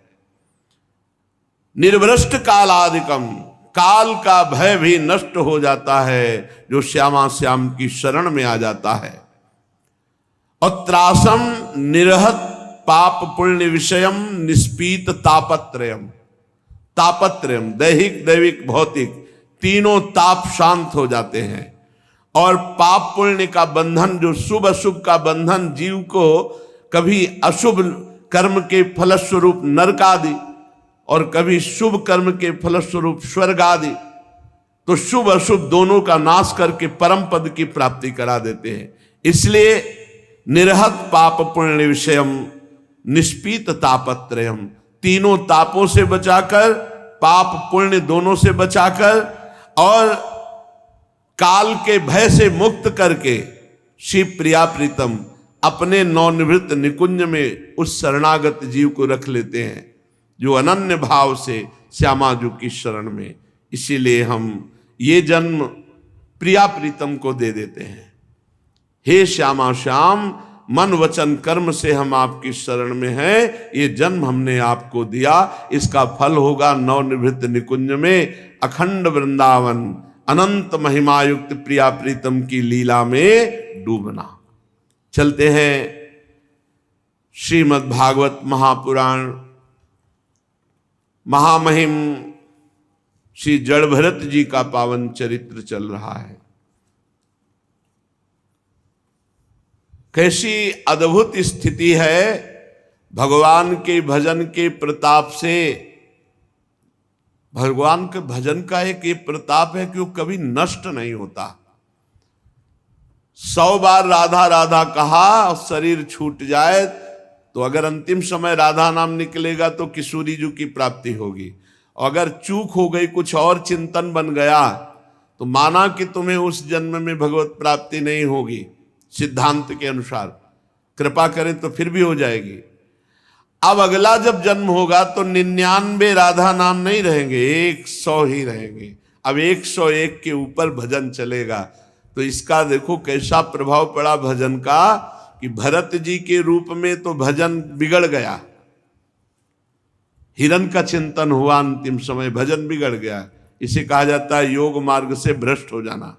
निर्भ्रष्ट कालादिकम, काल का भय भी नष्ट हो जाता है जो श्यामा श्याम की शरण में आ जाता है। और त्रासम निरहत पाप पुण्य विषयम निष्पीत तापत्रयम। तापत्रयम दैहिक दैविक भौतिक तीनों ताप शांत हो जाते हैं। और पाप पुण्य का बंधन, जो शुभ अशुभ का बंधन जीव को कभी अशुभ कर्म के फलस्वरूप नरक आदि और कभी शुभ कर्म के फलस्वरूप स्वर्ग आदि, तो शुभ अशुभ दोनों का नाश करके परम पद की प्राप्ति करा देते हैं। इसलिए निरहत पाप पुण्य विषयम निष्पीत तापत्रयम, तीनों तापों से बचाकर, पाप पुण्य दोनों से बचाकर और काल के भय से मुक्त करके शिव प्रिया प्रीतम अपने नवनिवृत्त निकुंज में उस शरणागत जीव को रख लेते हैं जो अनन्य भाव से श्यामा जी की शरण में। इसीलिए हम ये जन्म प्रिया प्रीतम को दे देते हैं। हे श्यामा श्याम, मन वचन कर्म से हम आपकी शरण में हैं। ये जन्म हमने आपको दिया, इसका फल होगा नवनिवृत्त निकुंज में अखंड वृंदावन अनंत महिमायुक्त प्रिया प्रीतम की लीला में डूबना। चलते हैं श्रीमद् भागवत महापुराण। महामहिम श्री जड़भरत जी का पावन चरित्र चल रहा है। कैसी अद्भुत स्थिति है। भगवान के भजन के प्रताप से, भगवान के भजन का एक ये प्रताप है कि वो कभी नष्ट नहीं होता। 100 बार राधा राधा कहा और शरीर छूट जाए तो अगर अंतिम समय राधा नाम निकलेगा तो किशोरी जी की प्राप्ति होगी। और अगर चूक हो गई, कुछ और चिंतन बन गया, तो माना कि तुम्हें उस जन्म में भगवत प्राप्ति नहीं होगी। सिद्धांत के अनुसार कृपा करें तो फिर भी हो जाएगी। अब अगला जब जन्म होगा तो 99 राधा नाम नहीं रहेंगे, 100 ही रहेंगे। अब 101 के ऊपर भजन चलेगा। तो इसका देखो कैसा प्रभाव पड़ा भजन का कि भरत जी के रूप में तो भजन बिगड़ गया। हिरण का चिंतन हुआ अंतिम समय, भजन बिगड़ गया। इसे कहा जाता है योग मार्ग से भ्रष्ट हो जाना।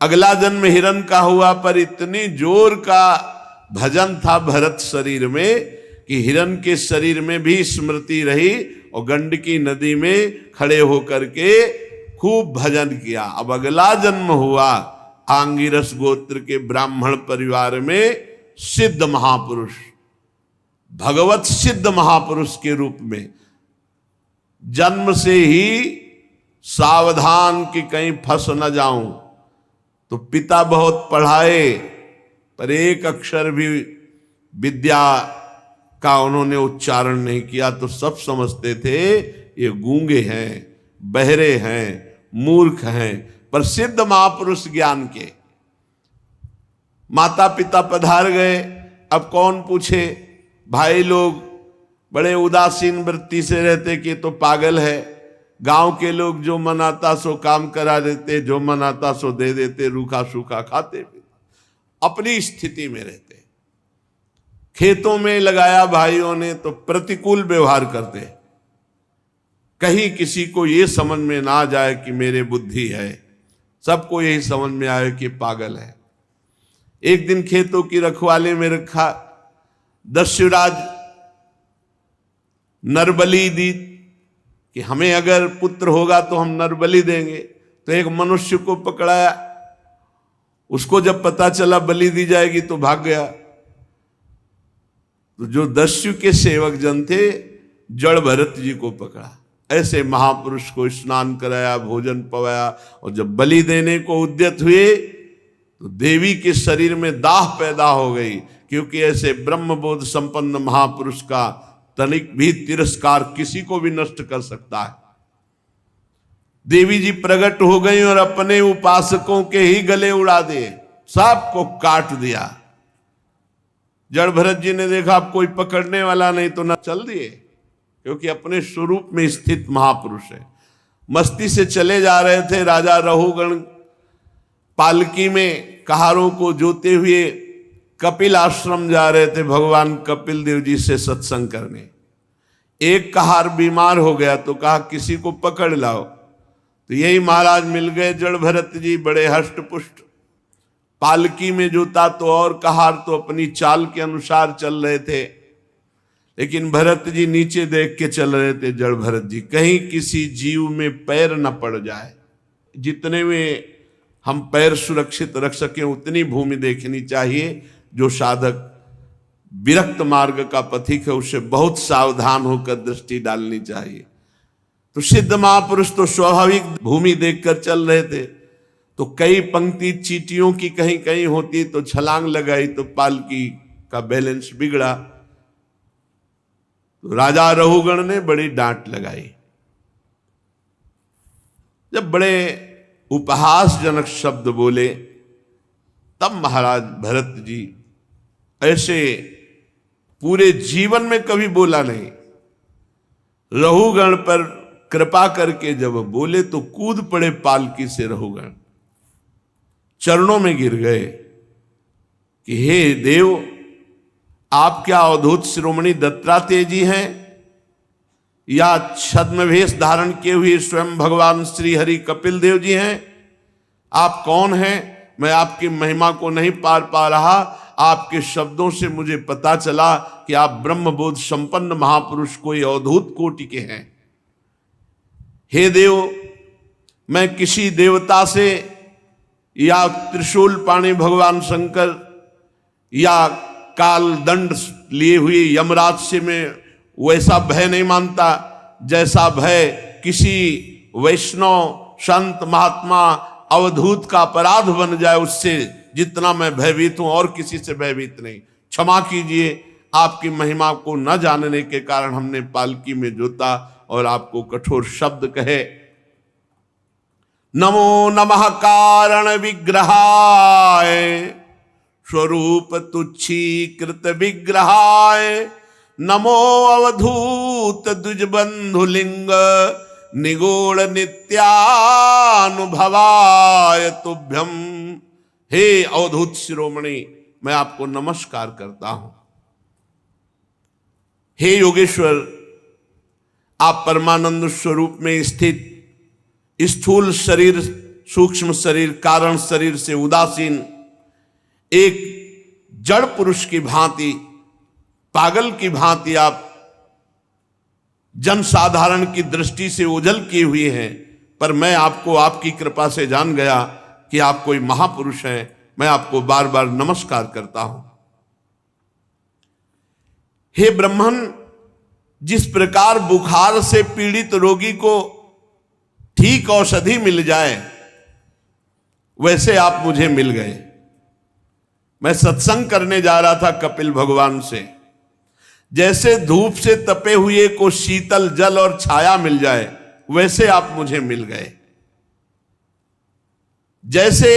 अगला जन्म हिरण का हुआ, पर इतनी जोर का भजन था भरत शरीर में कि हिरण के शरीर में भी स्मृति रही और गंडकी नदी में खड़े होकर के खूब भजन किया। अब अगला जन्म हुआ आंगिरस गोत्र के ब्राह्मण परिवार में सिद्ध महापुरुष, भगवत सिद्ध महापुरुष के रूप में। जन्म से ही सावधान कि कहीं फंस न जाऊं, तो पिता बहुत पढ़ाए पर एक अक्षर भी विद्या का उन्होंने उच्चारण नहीं किया, तो सब समझते थे ये गूंगे हैं, बहरे हैं, मूर्ख हैं। पर सिद्ध महापुरुष ज्ञान के। माता पिता पधार गए, अब कौन पूछे। भाई लोग बड़े उदासीन वृत्ति से रहते कि तो पागल है। गांव के लोग जो मन आता सो काम करा देते, जो मन आता सो दे देते, रूखा सूखा खाते, अपनी स्थिति में रहते। खेतों में लगाया भाइयों ने तो प्रतिकूल व्यवहार करते, कहीं किसी को ये समझ में ना जाए कि मेरे बुद्धि है, सबको यही समझ में आए कि पागल है। एक दिन खेतों की रखवाली में रखा, दस्युराज नरबली दी कि हमें अगर पुत्र होगा तो हम नरबली देंगे। तो एक मनुष्य को पकड़ाया, उसको जब पता चला बलि दी जाएगी तो भाग गया। तो जो दस्यु के सेवक जन थे, जड़ भरत जी को पकड़ा, ऐसे महापुरुष को स्नान कराया, भोजन पवाया, और जब बलि देने को उद्यत हुए तो देवी के शरीर में दाह पैदा हो गई, क्योंकि ऐसे ब्रह्मबोध संपन्न महापुरुष का तनिक भी तिरस्कार किसी को भी नष्ट कर सकता है। देवी जी प्रकट हो गई और अपने उपासकों के ही गले उड़ा दिए, सबको काट दिया। जड़ भरत जी ने देखा अब कोई पकड़ने वाला नहीं, तो न चल दिए, क्योंकि अपने स्वरूप में स्थित महापुरुष है। मस्ती से चले जा रहे थे, राजा रहुगण पालकी में कहारों को जोते हुए कपिल आश्रम जा रहे थे भगवान कपिल देव जी से सत्संग करने। एक कहार बीमार हो गया तो कहा किसी को पकड़ लाओ, तो यही महाराज मिल गए जड़ भरत जी, बड़े हष्ट पुष्ट, पालकी में जोता तो और कहार तो अपनी चाल के अनुसार चल रहे थे, लेकिन भरत जी नीचे देख के चल रहे थे। जड़ भरत जी, कहीं किसी जीव में पैर न पड़ जाए, जितने में हम पैर सुरक्षित रख सकें उतनी भूमि देखनी चाहिए। जो साधक विरक्त मार्ग का पथिक है उससे बहुत सावधान होकर दृष्टि डालनी चाहिए। तो सिद्ध महापुरुष तो स्वाभाविक भूमि देखकर चल रहे थे, तो कई पंक्ति चींटियों की कहीं कहीं होती, तो छलांग लगाई तो पालकी का बैलेंस बिगड़ा। तो राजा रहुगण ने बड़ी डांट लगाई। जब बड़े उपहासजनक शब्द बोले, तब महाराज भरत जी ऐसे पूरे जीवन में कभी बोला नहीं। रहुगण पर कृपा करके जब बोले तो कूद पड़े पालकी से रहुगण, चरणों में गिर गए कि हे देव, आप क्या अवधूत शिरोमणि दत्तात्रेय जी हैं या छद्मवेश धारण किए हुए स्वयं भगवान श्री हरि कपिल देव जी हैं? आप कौन हैं? मैं आपकी महिमा को नहीं पार पा रहा। आपके शब्दों से मुझे पता चला कि आप ब्रह्मबोध संपन्न महापुरुष कोई अवधूत कोटि के हैं। हे देव, मैं किसी देवता से या त्रिशूल पाणी भगवान शंकर या काल दंड लिए हुए यमराज से मैं वैसा भय नहीं मानता जैसा भय किसी वैष्णव संत महात्मा अवधूत का अपराध बन जाए उससे जितना मैं भयभीत हूं, और किसी से भयभीत नहीं। क्षमा कीजिए, आपकी महिमा को न जानने के कारण हमने पालकी में जोता और आपको कठोर शब्द कहे। नमो नमः कारण विग्रहाय स्वरूप तुच्छीकृत विग्रहाय, नमो अवधूत द्विजबंधुलिंग निगूढ़ नित्यानुभवाय तुभ्यम। हे अवधूत शिरोमणि, मैं आपको नमस्कार करता हूं। हे योगेश्वर, आप परमानंद स्वरूप में स्थित स्थूल शरीर, सूक्ष्म शरीर, कारण शरीर से उदासीन एक जड़ पुरुष की भांति, पागल की भांति आप जनसाधारण की दृष्टि से ओझल किए हुए हैं, पर मैं आपको आपकी कृपा से जान गया कि आप कोई महापुरुष हैं। मैं आपको बार बार नमस्कार करता हूं। हे ब्रह्मन, जिस प्रकार बुखार से पीड़ित रोगी को ठीक औषधि मिल जाए, वैसे आप मुझे मिल गए। मैं सत्संग करने जा रहा था कपिल भगवान से। जैसे धूप से तपे हुए को शीतल जल और छाया मिल जाए, वैसे आप मुझे मिल गए। जैसे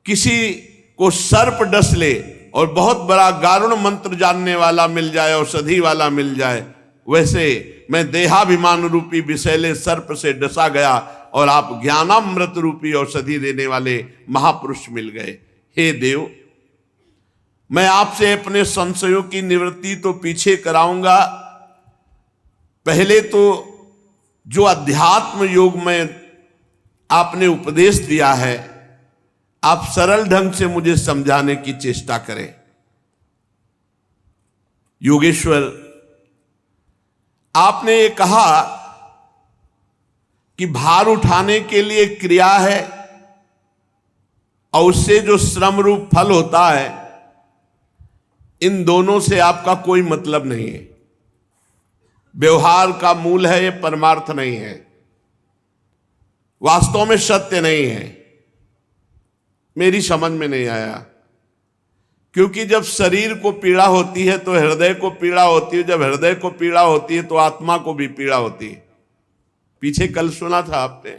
किसी को सर्प डस ले और बहुत बड़ा गारुण मंत्र जानने वाला मिल जाए, औषधि वाला मिल जाए, वैसे मैं देहाभिमान रूपी विषैले सर्प से डसा गया और आप ज्ञानामृत रूपी औषधि देने वाले महापुरुष मिल गए। हे देव, मैं आपसे अपने संशयों की निवृत्ति तो पीछे कराऊंगा। पहले तो जो अध्यात्म योग में आपने उपदेश दिया है, आप सरल ढंग से मुझे समझाने की चेष्टा करें। योगेश्वर, आपने ये कहा कि भार उठाने के लिए क्रिया है और उससे जो श्रम रूप फल होता है, इन दोनों से आपका कोई मतलब नहीं है। व्यवहार का मूल है, ये परमार्थ नहीं है, वास्तव में सत्य नहीं है। मेरी समझ में नहीं आया, क्योंकि जब शरीर को पीड़ा होती है तो हृदय को पीड़ा होती है, जब हृदय को पीड़ा होती है तो आत्मा को भी पीड़ा होती है। पीछे कल सुना था आपने,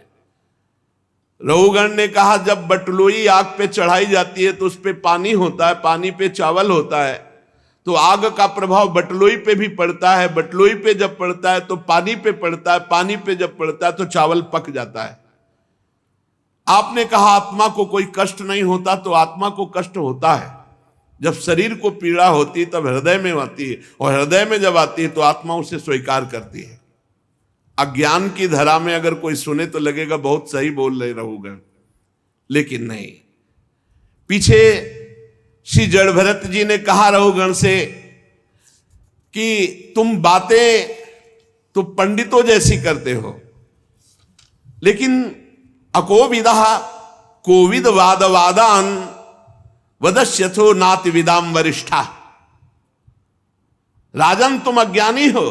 रघुगण ने कहा जब बटलोई आग पे चढ़ाई जाती है तो उस पे पानी होता है, पानी पे चावल होता है, तो आग का प्रभाव बटलोई पे भी पड़ता है, बटलोई पे जब पड़ता है तो पानी पे पड़ता है, पानी पे जब पड़ता है तो चावल पक जाता है। आपने कहा आत्मा को कोई कष्ट नहीं होता, तो आत्मा को कष्ट होता है। जब शरीर को पीड़ा होती है तब हृदय में आती है, और हृदय में जब आती है तो आत्मा उसे स्वीकार करती है। अज्ञान की धारा में अगर कोई सुने तो लगेगा बहुत सही बोल रहे रघुगण, लेकिन नहीं। पीछे श्री जड़ भरत जी ने कहा रघुगण से कि तुम बातें तो पंडितों जैसी करते हो, लेकिन अकोविदा कोविद वाद वादान वदस्यथो नाति विदाम वरिष्ठा। राजन, तुम अज्ञानी हो,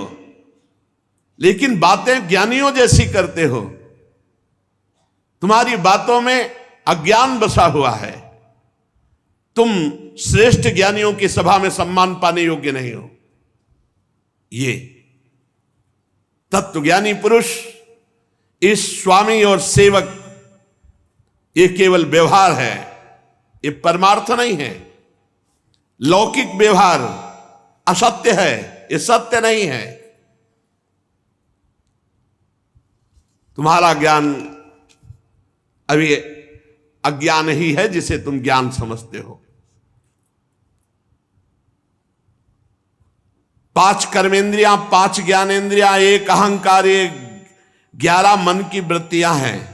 लेकिन बातें ज्ञानियों जैसी करते हो। तुम्हारी बातों में अज्ञान बसा हुआ है। तुम श्रेष्ठ ज्ञानियों की सभा में सम्मान पाने योग्य नहीं हो। ये तत्वज्ञानी पुरुष, इस स्वामी और सेवक, ये केवल व्यवहार है, ये परमार्थ नहीं है। लौकिक व्यवहार असत्य है, ये सत्य नहीं है। तुम्हारा ज्ञान अभी अज्ञान ही है जिसे तुम ज्ञान समझते हो। 5 कर्मेंद्रियां, 5 ज्ञानेंद्रियां, 1 अहंकार, 11 मन की वृत्तियां हैं।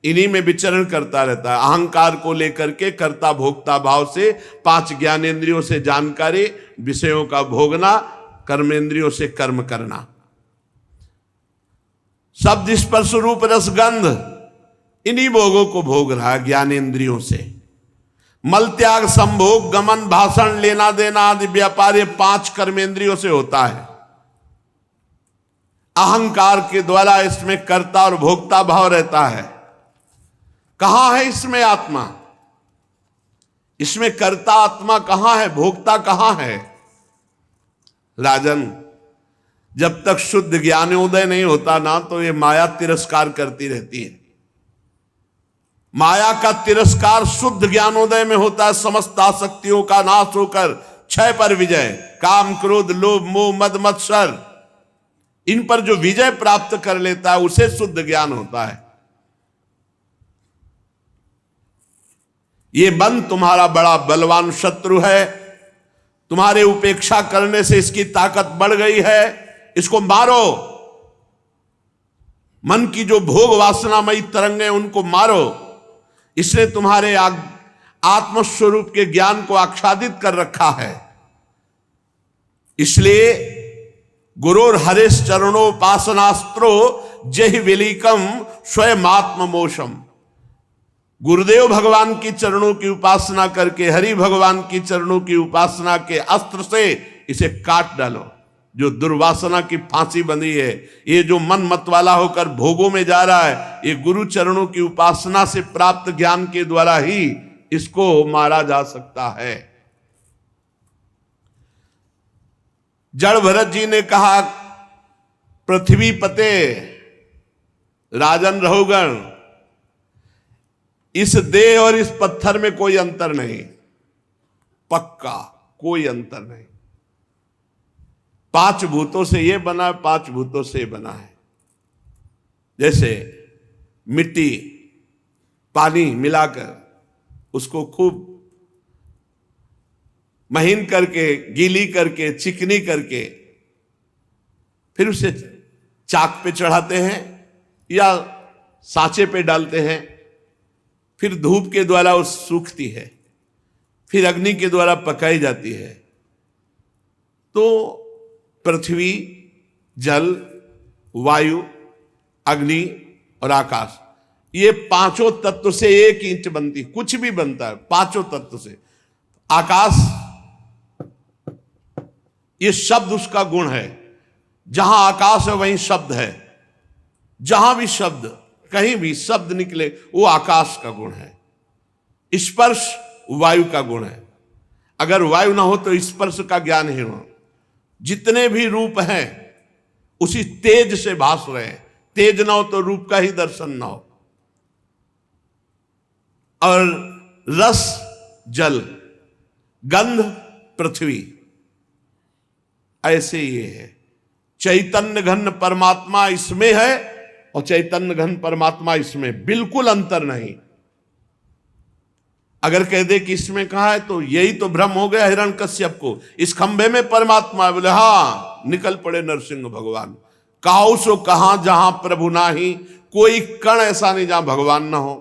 इन्हीं में विचरण करता रहता है। अहंकार को लेकर के कर्ता भोक्ता भाव से, 5 ज्ञानेंद्रियों से जानकारी, विषयों का भोगना, कर्मेंद्रियों से कर्म करना। शब्द स्पर्श रूप रसगंध, इन्हीं भोगों को भोग रहा है ज्ञानेंद्रियों से। मल त्याग, संभोग, गमन, भाषण, लेना देना आदि व्यापार, ये 5 कर्मेंद्रियों से होता है। अहंकार के द्वारा इसमें कर्ता और भोक्ता भाव रहता है। कहां है इसमें आत्मा? इसमें कर्ता आत्मा कहां है? भोक्ता कहां है? राजन, जब तक शुद्ध ज्ञानोदय नहीं होता ना, तो ये माया तिरस्कार करती रहती है। माया का तिरस्कार शुद्ध ज्ञानोदय में होता है। समस्त आसक्तियों का नाश होकर क्षय पर विजय, काम, क्रोध, लोभ, मोह, मद, मत्सर, इन पर जो विजय प्राप्त कर लेता है उसे शुद्ध ज्ञान होता है। ये मन तुम्हारा बड़ा बलवान शत्रु है। तुम्हारे उपेक्षा करने से इसकी ताकत बढ़ गई है। इसको मारो। मन की जो भोग वासनामयी तरंगे उनको मारो। इसने तुम्हारे आत्मस्वरूप के ज्ञान को आच्छादित कर रखा है। इसलिए गुरुर हरिश चरणोपासनास्त्रो जहि विलीकम स्वयमात्म मोशम। गुरुदेव भगवान की चरणों की उपासना करके, हरि भगवान की चरणों की उपासना के अस्त्र से इसे काट डालो। जो दुर्वासना की फांसी बंधी है, ये जो मन मत वाला होकर भोगों में जा रहा है, ये गुरु चरणों की उपासना से प्राप्त ज्ञान के द्वारा ही इसको मारा जा सकता है। जड़ भरत जी ने कहा, पृथ्वी पते राजन रहोगण, इस देह और इस पत्थर में कोई अंतर नहीं, पक्का कोई अंतर नहीं। 5 भूतों से ये बना है, 5 भूतों से बना है। जैसे मिट्टी पानी मिलाकर उसको खूब महीन करके, गीली करके, चिकनी करके फिर उसे चाक पे चढ़ाते हैं या सांचे पे डालते हैं, फिर धूप के द्वारा वो सूखती है, फिर अग्नि के द्वारा पकाई जाती है। तो पृथ्वी, जल, वायु, अग्नि और आकाश, ये 5 तत्व से एक ईंट बनती, कुछ भी बनता है 5 तत्व से। आकाश, ये शब्द उसका गुण है। जहां आकाश है वहीं शब्द है। जहां भी शब्द, कहीं भी शब्द निकले वो आकाश का गुण है। स्पर्श वायु का गुण है। अगर वायु ना हो तो स्पर्श का ज्ञान ही हो। जितने भी रूप हैं उसी तेज से भास रहे हैं। तेज ना हो तो रूप का ही दर्शन ना हो। और रस जल, गंध पृथ्वी, ऐसे ये है। चैतन्य घन परमात्मा इसमें है और चैतन्य घन परमात्मा इसमें, बिल्कुल अंतर नहीं। अगर कह दे कि इसमें कहा है तो यही तो भ्रम हो गया हिरण्यकश्यप को। इस खंभे में परमात्मा है, बोले हाँ, निकल पड़े नरसिंह भगवान। काहू सो कहां जहां प्रभु नाही, कोई कण ऐसा नहीं जहां भगवान ना हो।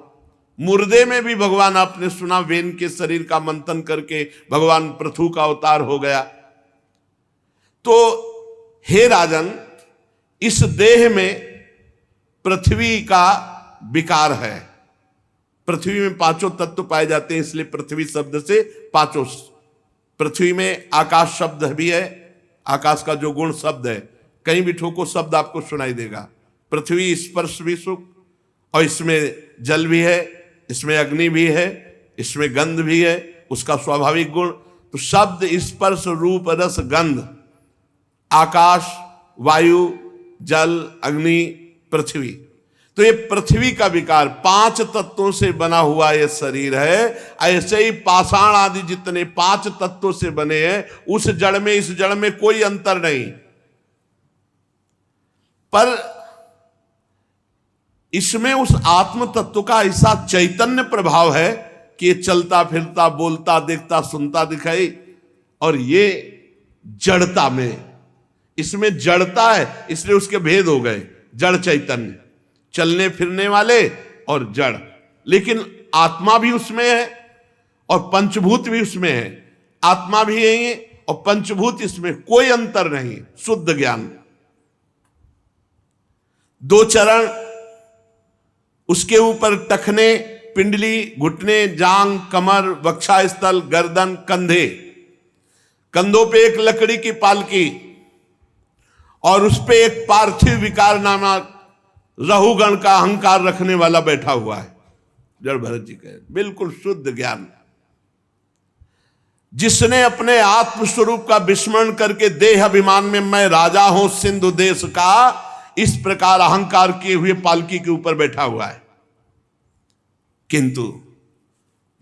मुर्दे में भी भगवान, आपने सुना, वेन के शरीर का मंथन करके भगवान पृथु का अवतार हो गया। तो हे राजन, इस देह में पृथ्वी का विकार है। पृथ्वी में 5 तत्व पाए जाते हैं, इसलिए पृथ्वी शब्द से 5। पृथ्वी में आकाश शब्द भी है, आकाश का जो गुण शब्द है, कहीं भी ठोको शब्द आपको सुनाई देगा। पृथ्वी स्पर्श भी सुख, और इसमें जल भी है, इसमें अग्नि भी है, इसमें गंध भी है, उसका स्वाभाविक गुण। तो शब्द, स्पर्श, रूप, रस, गंध, आकाश, वायु, जल, अग्नि, पृथ्वी। तो ये पृथ्वी का विकार 5 तत्वों से बना हुआ ये शरीर है। ऐसे ही पाषाण आदि जितने 5 तत्वों से बने हैं, उस जड़ में इस जड़ में कोई अंतर नहीं। पर इसमें उस आत्म तत्व का ऐसा चैतन्य प्रभाव है कि ये चलता फिरता, बोलता, देखता, सुनता दिखाई। और ये जड़ता में, इसमें जड़ता है, इसलिए उसके भेद हो गए। जड़ चैतन्य, चलने फिरने वाले और जड़। लेकिन आत्मा भी उसमें है और पंचभूत भी उसमें है। आत्मा भी यही है और पंचभूत इसमें, कोई अंतर नहीं, शुद्ध ज्ञान। 2 चरण, उसके ऊपर टखने, पिंडली, घुटने, जांग, कमर, वक्षास्थल, गर्दन, कंधे। कंधों पे एक लकड़ी की पालकी और उस पे एक पार्थिव विकार नामक रहुगण का अहंकार रखने वाला बैठा हुआ है। जड़ भरत जी कहे, बिल्कुल शुद्ध ज्ञान। जिसने अपने आत्म स्वरूप का विस्मरण करके देह अभिमान में मैं राजा हूं सिंधु देश का, इस प्रकार अहंकार किए हुए पालकी के ऊपर बैठा हुआ है। किंतु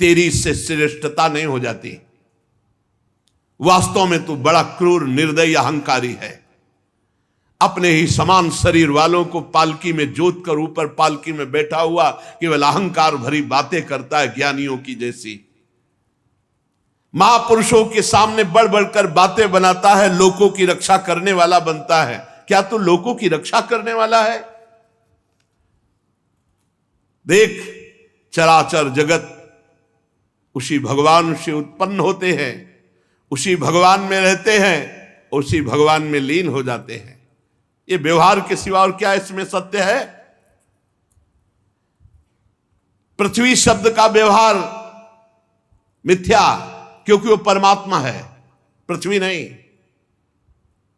तेरी इससे श्रेष्ठता नहीं हो जाती। वास्तव में तू बड़ा क्रूर, निर्दयी, अहंकारी है। अपने ही समान शरीर वालों को पालकी में जोत कर ऊपर पालकी में बैठा हुआ केवल अहंकार भरी बातें करता है, ज्ञानियों की जैसी। महापुरुषों के सामने बढ़ बढ़कर बातें बनाता है, लोगों की रक्षा करने वाला बनता है। क्या तू लोगों की रक्षा करने वाला है? देख, चराचर जगत उसी भगवान से उत्पन्न होते हैं, उसी भगवान में रहते हैं। उसी भगवान में लीन हो जाते हैं। ये व्यवहार के सिवा और क्या इसमें सत्य है? पृथ्वी शब्द का व्यवहार मिथ्या, क्योंकि वो परमात्मा है, पृथ्वी नहीं।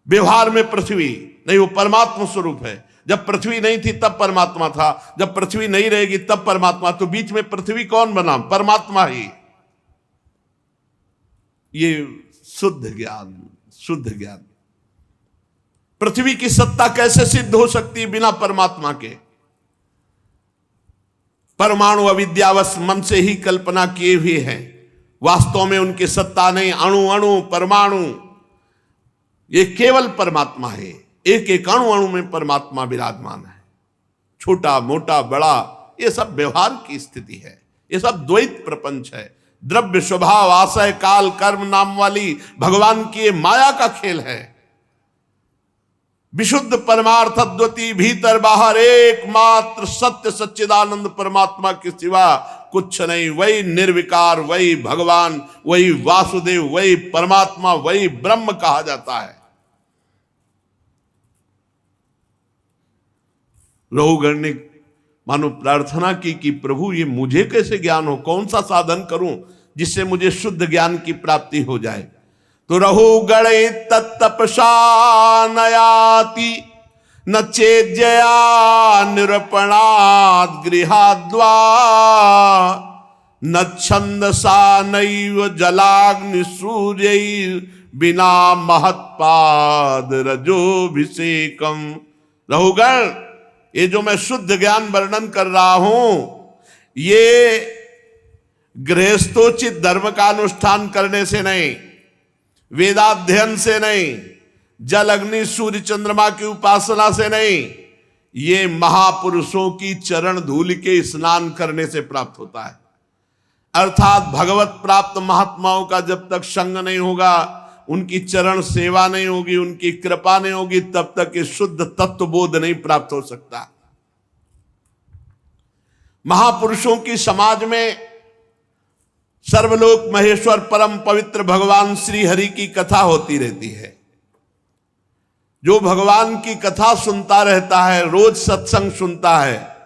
व्यवहार में पृथ्वी नहीं, वो परमात्मा स्वरूप है। जब पृथ्वी नहीं थी तब परमात्मा था, जब पृथ्वी नहीं रहेगी तब परमात्मा। तो बीच में पृथ्वी कौन बना? परमात्मा ही। ये शुद्ध ज्ञान, शुद्ध ज्ञान। पृथ्वी की सत्ता कैसे सिद्ध हो सकती है बिना परमात्मा के? परमाणु अविद्यावश मन से ही कल्पना किए हुए हैं, वास्तव में उनकी सत्ता नहीं। अणु अणु परमाणु ये केवल परमात्मा है। एक एक अणु अणु में परमात्मा विराजमान है। छोटा मोटा बड़ा ये सब व्यवहार की स्थिति है, ये सब द्वैत प्रपंच है। द्रव्य स्वभाव आशय काल कर्म नाम वाली भगवान की ये माया का खेल है। विशुद्ध परमार्थ अद्वितीय भीतर बाहर एकमात्र सत्य सच्चिदानंद परमात्मा के सिवा कुछ नहीं। वही निर्विकार, वही भगवान, वही वासुदेव, वही परमात्मा, वही ब्रह्म कहा जाता है। रघुगण ने मानो प्रार्थना की कि प्रभु ये मुझे कैसे ज्ञान हो, कौन सा साधन करूं जिससे मुझे शुद्ध ज्ञान की प्राप्ति हो जाए। तो रघुगण तत्तपसा नयाति न चेज्जया निरपणात् गृहाद्वा न छंदसा नैव जलाग्नि सूर्य बिना महत्पाद रजोभिषेकम। रघुगण ये जो मैं शुद्ध ज्ञान वर्णन कर रहा हूं, ये गृहस्थोचित धर्म का अनुष्ठान करने से नहीं, वेदाध्ययन से नहीं, जल अग्नि सूर्य चंद्रमा की उपासना से नहीं, ये महापुरुषों की चरण धूल के स्नान करने से प्राप्त होता है। अर्थात भगवत प्राप्त महात्माओं का जब तक संग नहीं होगा, उनकी चरण सेवा नहीं होगी, उनकी कृपा नहीं होगी, तब तक ये शुद्ध तत्व बोध नहीं प्राप्त हो सकता। महापुरुषों की समाज में सर्वलोक महेश्वर परम पवित्र भगवान श्री हरि की कथा होती रहती है। जो भगवान की कथा सुनता रहता है, रोज सत्संग सुनता है,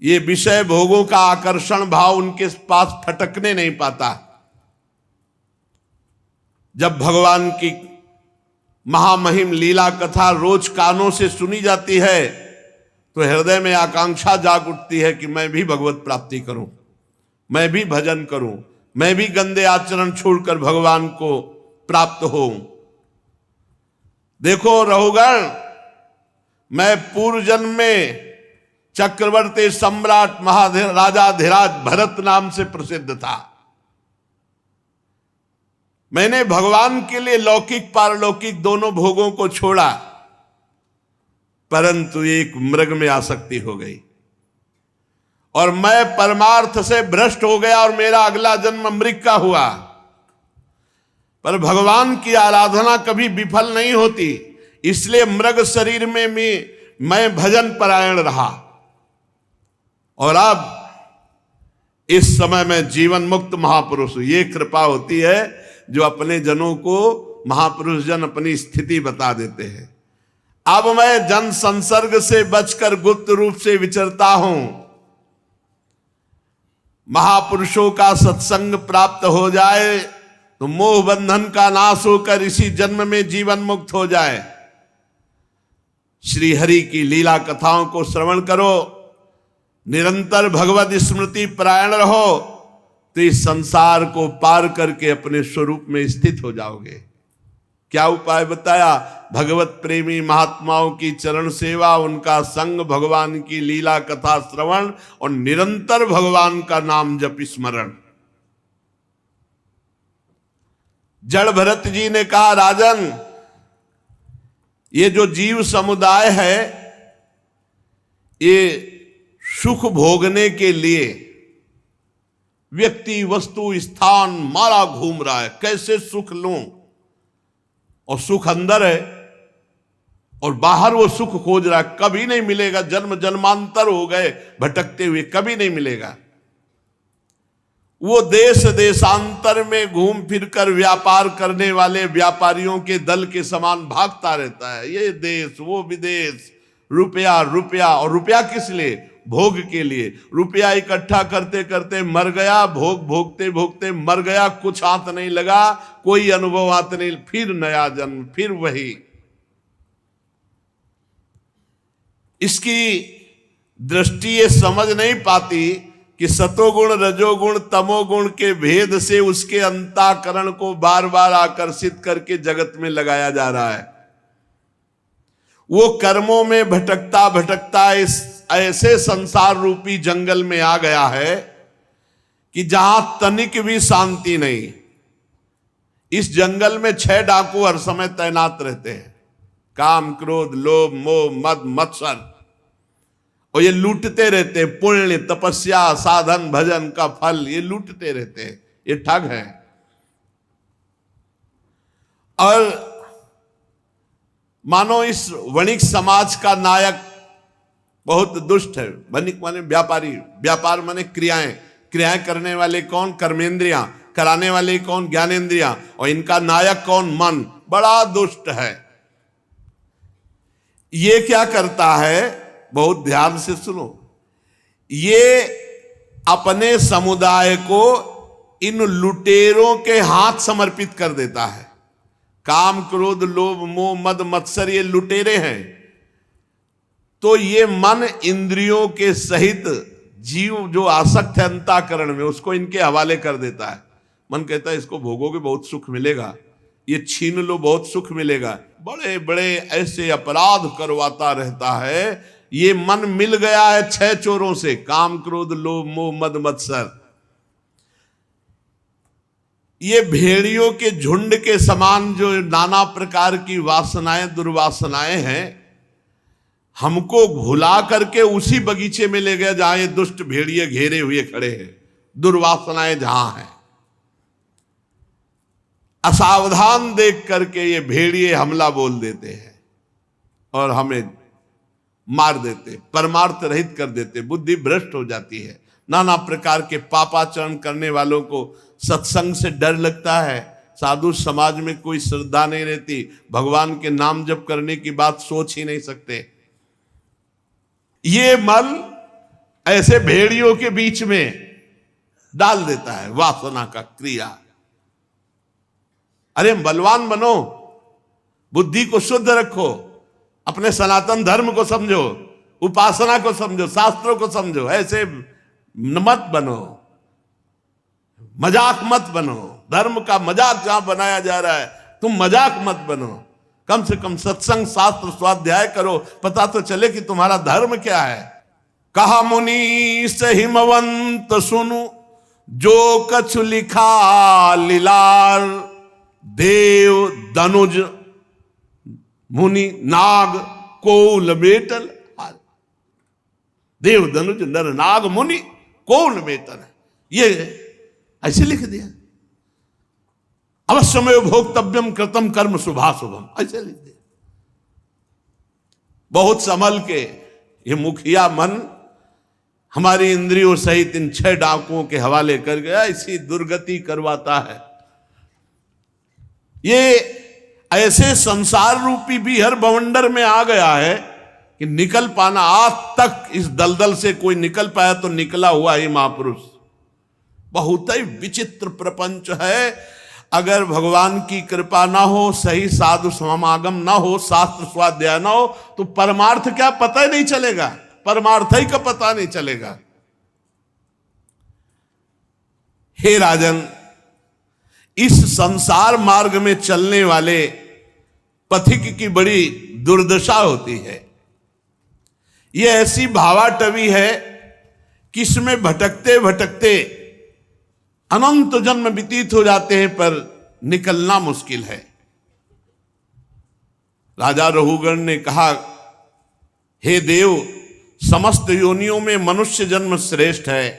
ये विषय भोगों का आकर्षण भाव उनके पास फटकने नहीं पाता। जब भगवान की महामहिम लीला कथा रोज कानों से सुनी जाती है तो हृदय में आकांक्षा जाग उठती है कि मैं भी भगवत प्राप्ति करूं, मैं भी भजन करूं, मैं भी गंदे आचरण छोड़कर भगवान को प्राप्त होऊं। देखो रघुगण, मैं पूर्व जन्म में चक्रवर्ती सम्राट राजाधिराज भरत नाम से प्रसिद्ध था। मैंने भगवान के लिए लौकिक पारलौकिक दोनों भोगों को छोड़ा, परंतु एक मृग में आसक्ति हो गई और मैं परमार्थ से भ्रष्ट हो गया और मेरा अगला जन्म मृग का हुआ। पर भगवान की आराधना कभी विफल नहीं होती, इसलिए मृग शरीर में मैं भजन परायण रहा और अब इस समय मैं जीवन मुक्त महापुरुष हूं। ये कृपा होती है जो अपने जनों को महापुरुष जन अपनी स्थिति बता देते हैं। अब मैं जन संसर्ग से बचकर गुप्त रूप से विचरता हूं। महापुरुषों का सत्संग प्राप्त हो जाए तो मोह बंधन का नाश होकर इसी जन्म में जीवन मुक्त हो जाए। श्री हरि की लीला कथाओं को श्रवण करो, निरंतर भगवत स्मृति परायण रहो, तो इस संसार को पार करके अपने स्वरूप में स्थित हो जाओगे। क्या उपाय बताया? भगवत प्रेमी महात्माओं की चरण सेवा, उनका संग, भगवान की लीला कथा श्रवण और निरंतर भगवान का नाम जप स्मरण। जड़ भरत जी ने कहा, राजन, ये जो जीव समुदाय है ये सुख भोगने के लिए व्यक्ति वस्तु स्थान मारा घूम रहा है, कैसे सुख लूं, और सुख अंदर है और बाहर वो सुख खोज रहा है, कभी नहीं मिलेगा। जन्म जन्मांतर हो गए भटकते हुए, कभी नहीं मिलेगा। वो देश देशांतर में घूम फिर कर व्यापार करने वाले व्यापारियों के दल के समान भागता रहता है। ये देश वो विदेश, रुपया रुपया, और रुपया किस लिए? भोग के लिए। रुपया इकट्ठा करते करते मर गया, भोग भोगते भोगते मर गया, कुछ हाथ नहीं लगा, कोई अनुभव हाथ नहीं, फिर नया जन्म, फिर वही। इसकी दृष्टि ये समझ नहीं पाती कि सतोगुण रजोगुण तमोगुण के भेद से उसके अंतःकरण को बार बार आकर्षित करके जगत में लगाया जा रहा है। वो कर्मों में भटकता भटकता इस ऐसे संसार रूपी जंगल में आ गया है कि जहां तनिक भी शांति नहीं। इस जंगल में 6 डाकू हर समय तैनात रहते हैं, काम क्रोध लोभ मोह मद मत्सर, और ये लूटते रहते हैं। पुण्य तपस्या साधन भजन का फल ये लूटते रहते हैं, ये ठग है। और मानो इस वणिक समाज का नायक बहुत दुष्ट है। वणिक माने व्यापारी, व्यापार माने क्रियाएं, क्रियाएं करने वाले कौन? कर्मेंद्रियां, कराने वाले कौन? ज्ञानेंद्रियां, और इनका नायक कौन? मन। बड़ा दुष्ट है। ये क्या करता है? बहुत ध्यान से सुनो। ये अपने समुदाय को इन लुटेरों के हाथ समर्पित कर देता है। काम क्रोध लोभ मोह मद मत्सर ये लुटेरे हैं, तो ये मन इंद्रियों के सहित जीव जो आसक्त है अंतःकरण में, उसको इनके हवाले कर देता है। मन कहता है इसको भोगोगे बहुत सुख मिलेगा, ये छीन लो बहुत सुख मिलेगा। बड़े बड़े ऐसे अपराध करवाता रहता है। ये मन मिल गया है 6 चोरों से, काम क्रोध लोभ मोह मद मत्सर। ये भेड़ियों के झुंड के समान जो नाना प्रकार की वासनाएं दुर्वासनाएं हैं, हमको भुला करके उसी बगीचे में ले गया जहां ये दुष्ट भेड़िए घेरे हुए खड़े हैं, दुर्वासनाएं जहां हैं। असावधान देख करके ये भेड़िए हमला बोल देते हैं और हमें मार देते, परमार्थ रहित कर देते, बुद्धि भ्रष्ट हो जाती है। नाना प्रकार के पापाचरण करने वालों को सत्संग से डर लगता है, साधु समाज में कोई श्रद्धा नहीं रहती, भगवान के नाम जप करने की बात सोच ही नहीं सकते। ये मल ऐसे भेड़ियों के बीच में डाल देता है वासना का क्रिया। अरे बलवान बनो, बुद्धि को शुद्ध रखो, अपने सनातन धर्म को समझो, उपासना को समझो, शास्त्रों को समझो, ऐसे मत बनो, मजाक मत बनो। धर्म का मजाक जहां बनाया जा रहा है, तुम मजाक मत बनो। कम से कम सत्संग शास्त्र स्वाध्याय करो, पता तो चले कि तुम्हारा धर्म क्या है। कहा मुनि से हिमवंत सुनु, जो कछु लिखा लीलार, देव दनुज मुनि नाग कोल मेटल। देव धनुज नर नाग मुनि कोल मेटल, ये ऐसे लिख दिया। अवश्यमेव भोक्तव्यम कृतम कर्म शुभाशुभम, ऐसे लिख दिया। बहुत संभल के ये मुखिया मन हमारी इंद्रियों सहित इन 6 डाकुओं के हवाले कर गया, इसी दुर्गति करवाता है। ये ऐसे संसार रूपी भी हर बवंडर में आ गया है कि निकल पाना, आज तक इस दलदल से कोई निकल पाया तो निकला हुआ ही महापुरुष। बहुत ही विचित्र प्रपंच है। अगर भगवान की कृपा ना हो, सही साधु समागम ना हो, शास्त्र स्वाध्याय ना हो, तो परमार्थ क्या पता ही नहीं चलेगा, परमार्थ ही का पता नहीं चलेगा। हे राजन, इस संसार मार्ग में चलने वाले पथिक की बड़ी दुर्दशा होती है। यह ऐसी भावाटवी है कि इसमें भटकते भटकते अनंत जन्म व्यतीत हो जाते हैं, पर निकलना मुश्किल है। राजा रघुगण ने कहा, हे देव, समस्त योनियों में मनुष्य जन्म श्रेष्ठ है।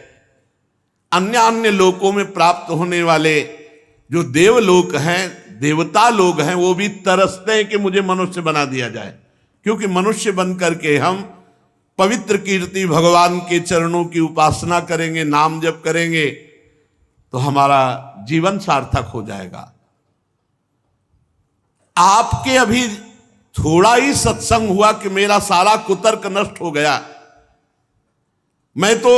अन्य अन्य लोकों में प्राप्त होने वाले जो देवलोक हैं, देवता लोग हैं, वो भी तरसते हैं कि मुझे मनुष्य बना दिया जाए, क्योंकि मनुष्य बन करके हम पवित्र कीर्ति भगवान के चरणों की उपासना करेंगे, नाम जप करेंगे, तो हमारा जीवन सार्थक हो जाएगा। आपके अभी थोड़ा ही सत्संग हुआ कि मेरा सारा कुतर्क नष्ट हो गया। मैं तो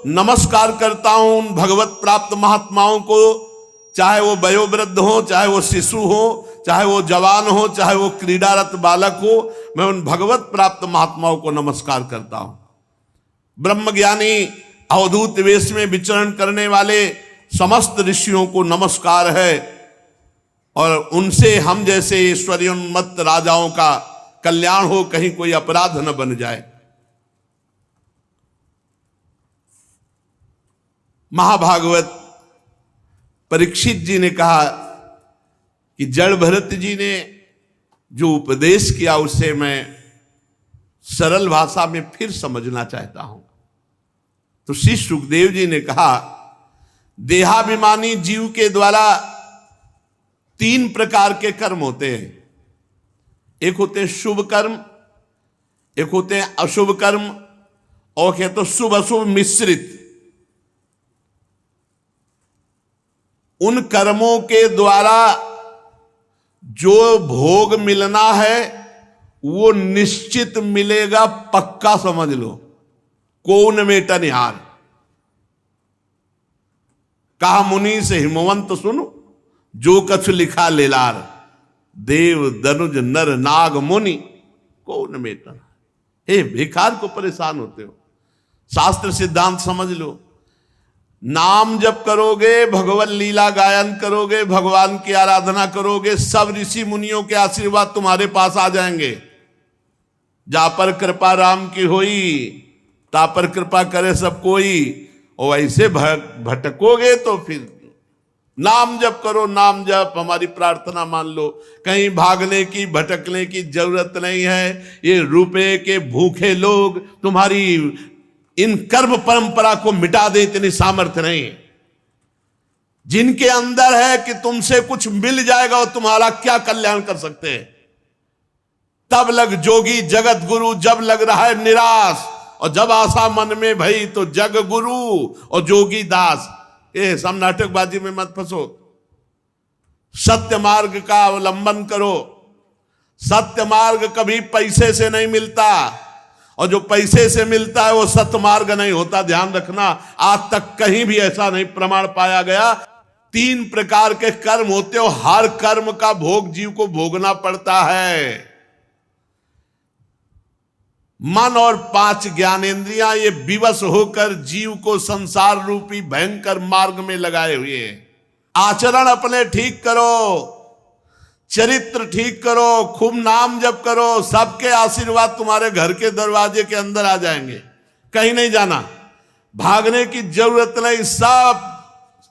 नमस्कार करता हूं उन भगवत प्राप्त महात्माओं को, चाहे वो वयोवृद्ध हो, चाहे वो शिशु हो, चाहे वो जवान हो, चाहे वो क्रीडारत बालक हो, मैं उन भगवत प्राप्त महात्माओं को नमस्कार करता हूं। ब्रह्मज्ञानी अवधूत वेश में विचरण करने वाले समस्त ऋषियों को नमस्कार है, और उनसे हम जैसे ऐश्वर्योन्मत्त राजाओं का कल्याण हो, कहीं कोई अपराध न बन जाए। महाभागवत परीक्षित जी ने कहा कि जड़ भरत जी ने जो उपदेश किया उसे मैं सरल भाषा में फिर समझना चाहता हूं। तो श्री सुखदेव जी ने कहा, देहाभिमानी जीव के द्वारा 3 प्रकार के कर्म होते हैं। एक होते हैं शुभ कर्म, एक होते हैं अशुभ कर्म, और एक तो शुभ अशुभ मिश्रित। उन कर्मों के द्वारा जो भोग मिलना है वो निश्चित मिलेगा, पक्का समझ लो। कौन मेटा निहार कहा मुनि से हिमवंत सुनो, जो कछु लिखा लेलार, देव दनुज नर नाग मुनि कौन मेटा। हे बेकार को परेशान होते हो, शास्त्र सिद्धांत समझ लो। नाम जप करोगे, भगवत लीला गायन करोगे, भगवान की आराधना करोगे, सब ऋषि मुनियों के आशीर्वाद तुम्हारे पास आ जाएंगे। जा पर कृपा राम की होई, ता पर कृपा करे सब कोई। और ऐसे भटकोगे तो फिर नाम जप करो, नाम जप। हमारी प्रार्थना मान लो, कहीं भागने की भटकने की जरूरत नहीं है। ये रुपए के भूखे लोग तुम्हारी इन कर्म परंपरा को मिटा दे, इतनी सामर्थ्य नहीं। जिनके अंदर है कि तुमसे कुछ मिल जाएगा और तुम्हारा क्या कल्याण कर सकते हैं, तब लग जोगी जगत गुरु, जब लग रहा है निराश और जब आशा मन में भई तो जग गुरु और जोगी दास। ये सब नाटकबाजी में मत फंसो, सत्य मार्ग का अवलंबन करो। सत्य मार्ग कभी पैसे से नहीं मिलता, और जो पैसे से मिलता है वो सत्य मार्ग नहीं होता, ध्यान रखना। आज तक कहीं भी ऐसा नहीं प्रमाण पाया गया। 3 प्रकार के कर्म होते हो, हर कर्म का भोग जीव को भोगना पड़ता है। मन और 5 ज्ञानेंद्रियां ये विवश होकर जीव को संसार रूपी भयंकर मार्ग में लगाए हुए हैं। आचरण अपने ठीक करो, चरित्र ठीक करो, खूब नाम जप करो, सबके आशीर्वाद तुम्हारे घर के दरवाजे के अंदर आ जाएंगे। कहीं नहीं जाना, भागने की जरूरत नहीं। सब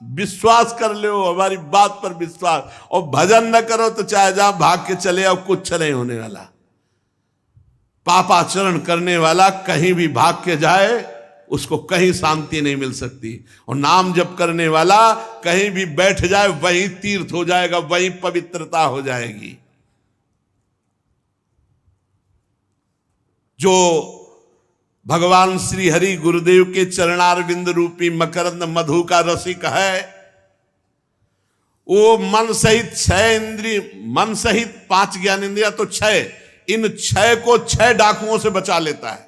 विश्वास कर लो, हमारी बात पर विश्वास। और भजन न करो तो चाहे जहां भाग के चले आओ, कुछ नहीं होने वाला। पापाचरण करने वाला कहीं भी भाग के जाए, उसको कहीं शांति नहीं मिल सकती। और नाम जप करने वाला कहीं भी बैठ जाए, वहीं तीर्थ हो जाएगा, वहीं पवित्रता हो जाएगी। जो भगवान श्री हरि गुरुदेव के चरणारविंद रूपी मकरंद मधु का रसिक है, वो मन सहित 6 इंद्रिय, मन सहित 5 ज्ञानेंद्रियां तो 6, इन 6 को 6 डाकुओं से बचा लेता है।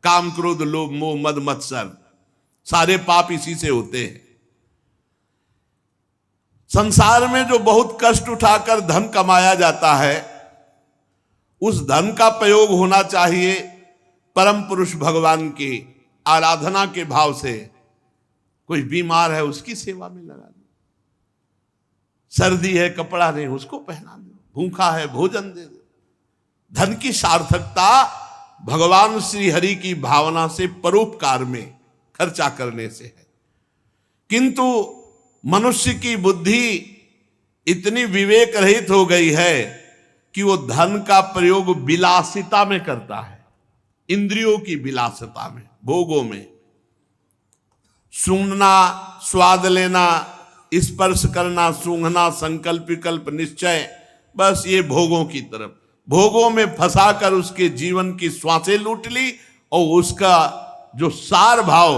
काम क्रोध लोभ मोह मद मत्सर, सारे पाप इसी से होते हैं। संसार में जो बहुत कष्ट उठाकर धन कमाया जाता है, उस धन का प्रयोग होना चाहिए परम पुरुष भगवान की आराधना के भाव से। कोई बीमार है उसकी सेवा में लगा दो, सर्दी है कपड़ा नहीं उसको पहना दो, भूखा है भोजन दे दो। धन की सार्थकता भगवान श्री हरि की भावना से, परोपकार में खर्चा करने से है। किंतु मनुष्य की बुद्धि इतनी विवेक रहित हो गई है कि वो धन का प्रयोग विलासिता में करता है, इंद्रियों की विलासिता में, भोगों में। सूंघना, स्वाद लेना, स्पर्श करना, सूंघना, संकल्प विकल्प निश्चय, बस ये भोगों की तरफ, भोगों में फंसाकर उसके जीवन की श्वासें लूट ली। और उसका जो सार भाव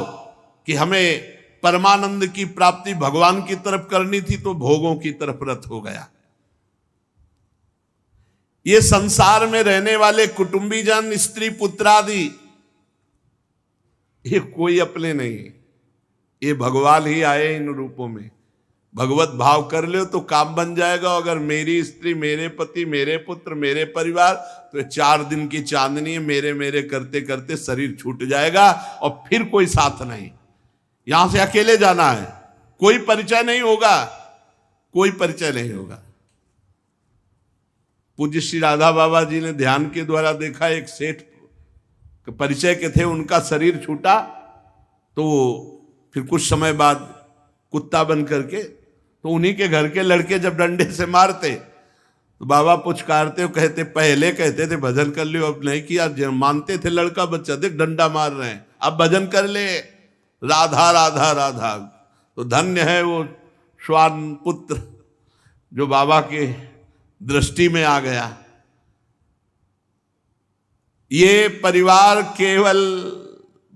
कि हमें परमानंद की प्राप्ति भगवान की तरफ करनी थी तो भोगों की तरफ रत हो गया। ये संसार में रहने वाले कुटुंबीजन, स्त्री पुत्रादि, ये कोई अपने नहीं, ये भगवान ही आए इन रूपों में। भगवत भाव कर लो तो काम बन जाएगा। अगर मेरी स्त्री, मेरे पति, मेरे पुत्र, मेरे परिवार, तो 4 दिन की चांदनी है, मेरे मेरे करते करते शरीर छूट जाएगा और फिर कोई साथ नहीं। यहां से अकेले जाना है, कोई परिचय नहीं होगा, कोई परिचय नहीं होगा। पूज्य श्री राधा बाबा जी ने ध्यान के द्वारा देखा, एक सेठ परिचय के थे, उनका शरीर छूटा तो फिर कुछ समय बाद कुत्ता बन करके, तो उन्हीं के घर के लड़के जब डंडे से मारते तो बाबा पुचकारते हो, कहते पहले कहते थे भजन कर लियो, अब नहीं किया। मानते थे लड़का बच्चा, देख डंडा मार रहे हैं, अब भजन कर ले, राधा राधा राधा। तो धन्य है वो श्वान पुत्र जो बाबा के दृष्टि में आ गया। ये परिवार केवल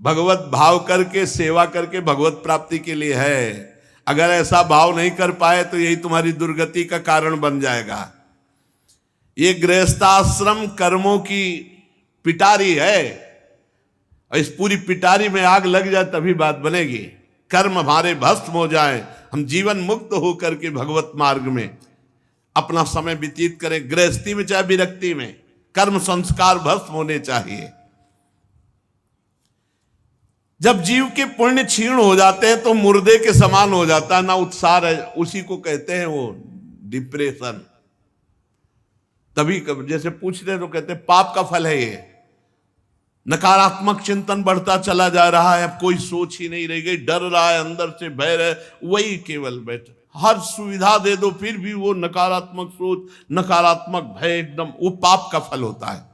भगवत भाव करके, सेवा करके भगवत प्राप्ति के लिए है। अगर ऐसा भाव नहीं कर पाए तो यही तुम्हारी दुर्गति का कारण बन जाएगा। ये गृहस्थाश्रम कर्मों की पिटारी है, और इस पूरी पिटारी में आग लग जाए तभी बात बनेगी। कर्म हमारे भस्म हो जाए, हम जीवन मुक्त होकर के भगवत मार्ग में अपना समय व्यतीत करें। गृहस्थी में चाहे विरक्ति में, कर्म संस्कार भस्म होने चाहिए। जब जीव के पुण्य क्षीण हो जाते हैं तो मुर्दे के समान हो जाता है, ना उत्साह है, उसी को कहते हैं वो डिप्रेशन। तभी जैसे पूछ रहे तो कहते हैं पाप का फल है ये। नकारात्मक चिंतन बढ़ता चला जा रहा है, अब कोई सोच ही नहीं रह गई, डर रहा है, अंदर से भय है, वही केवल बैठे। हर सुविधा दे दो फिर भी वो नकारात्मक सोच, नकारात्मक भय, एकदम वो पाप का फल होता है।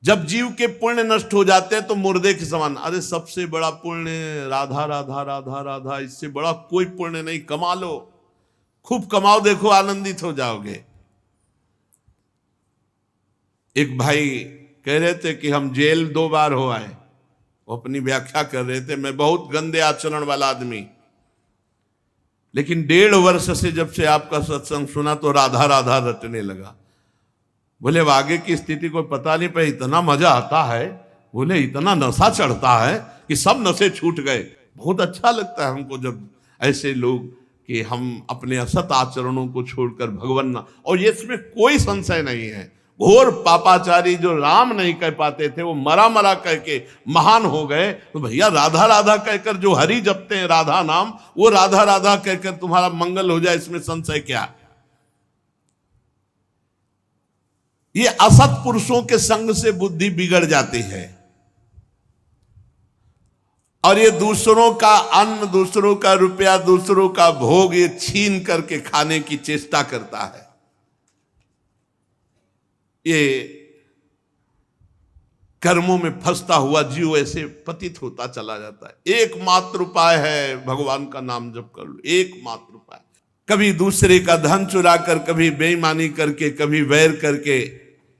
जब जीव के पुण्य नष्ट हो जाते हैं तो मुर्दे के समान। अरे सबसे बड़ा पुण्य राधा राधा राधा राधा, इससे बड़ा कोई पुण्य नहीं। कमा लो, खूब कमाओ, देखो आनंदित हो जाओगे। एक भाई कह रहे थे कि हम जेल 2 बार हो आए, वो अपनी व्याख्या कर रहे थे, मैं बहुत गंदे आचरण वाला आदमी, लेकिन 1.5 वर्ष से जब से आपका सत्संग सुना तो राधा राधा रटने लगा। बोले आगे की स्थिति को पता नहीं, पर इतना मजा आता है, बोले इतना नशा चढ़ता है कि सब नशे छूट गए। बहुत अच्छा लगता है हमको जब ऐसे लोग, कि हम अपने असत आचरणों को छोड़कर भगवान, और ये इसमें कोई संशय नहीं है, घोर पापाचारी जो राम नहीं कह पाते थे वो मरा मरा कह के महान हो गए। तो भैया राधा राधा कहकर जो हरि जपते हैं राधा नाम, वो राधा राधा कहकर तुम्हारा मंगल हो जाए, इसमें संशय क्या। ये असत पुरुषों के संग से बुद्धि बिगड़ जाती है, और ये दूसरों का अन्न, दूसरों का रुपया, दूसरों का भोग ये छीन करके खाने की चेष्टा करता है। ये कर्मों में फंसता हुआ जीव ऐसे पतित होता चला जाता है। एकमात्र उपाय है भगवान का नाम जप कर लो, एकमात्र उपाय। कभी दूसरे का धन चुरा कर, कभी बेईमानी करके, कभी वैर करके,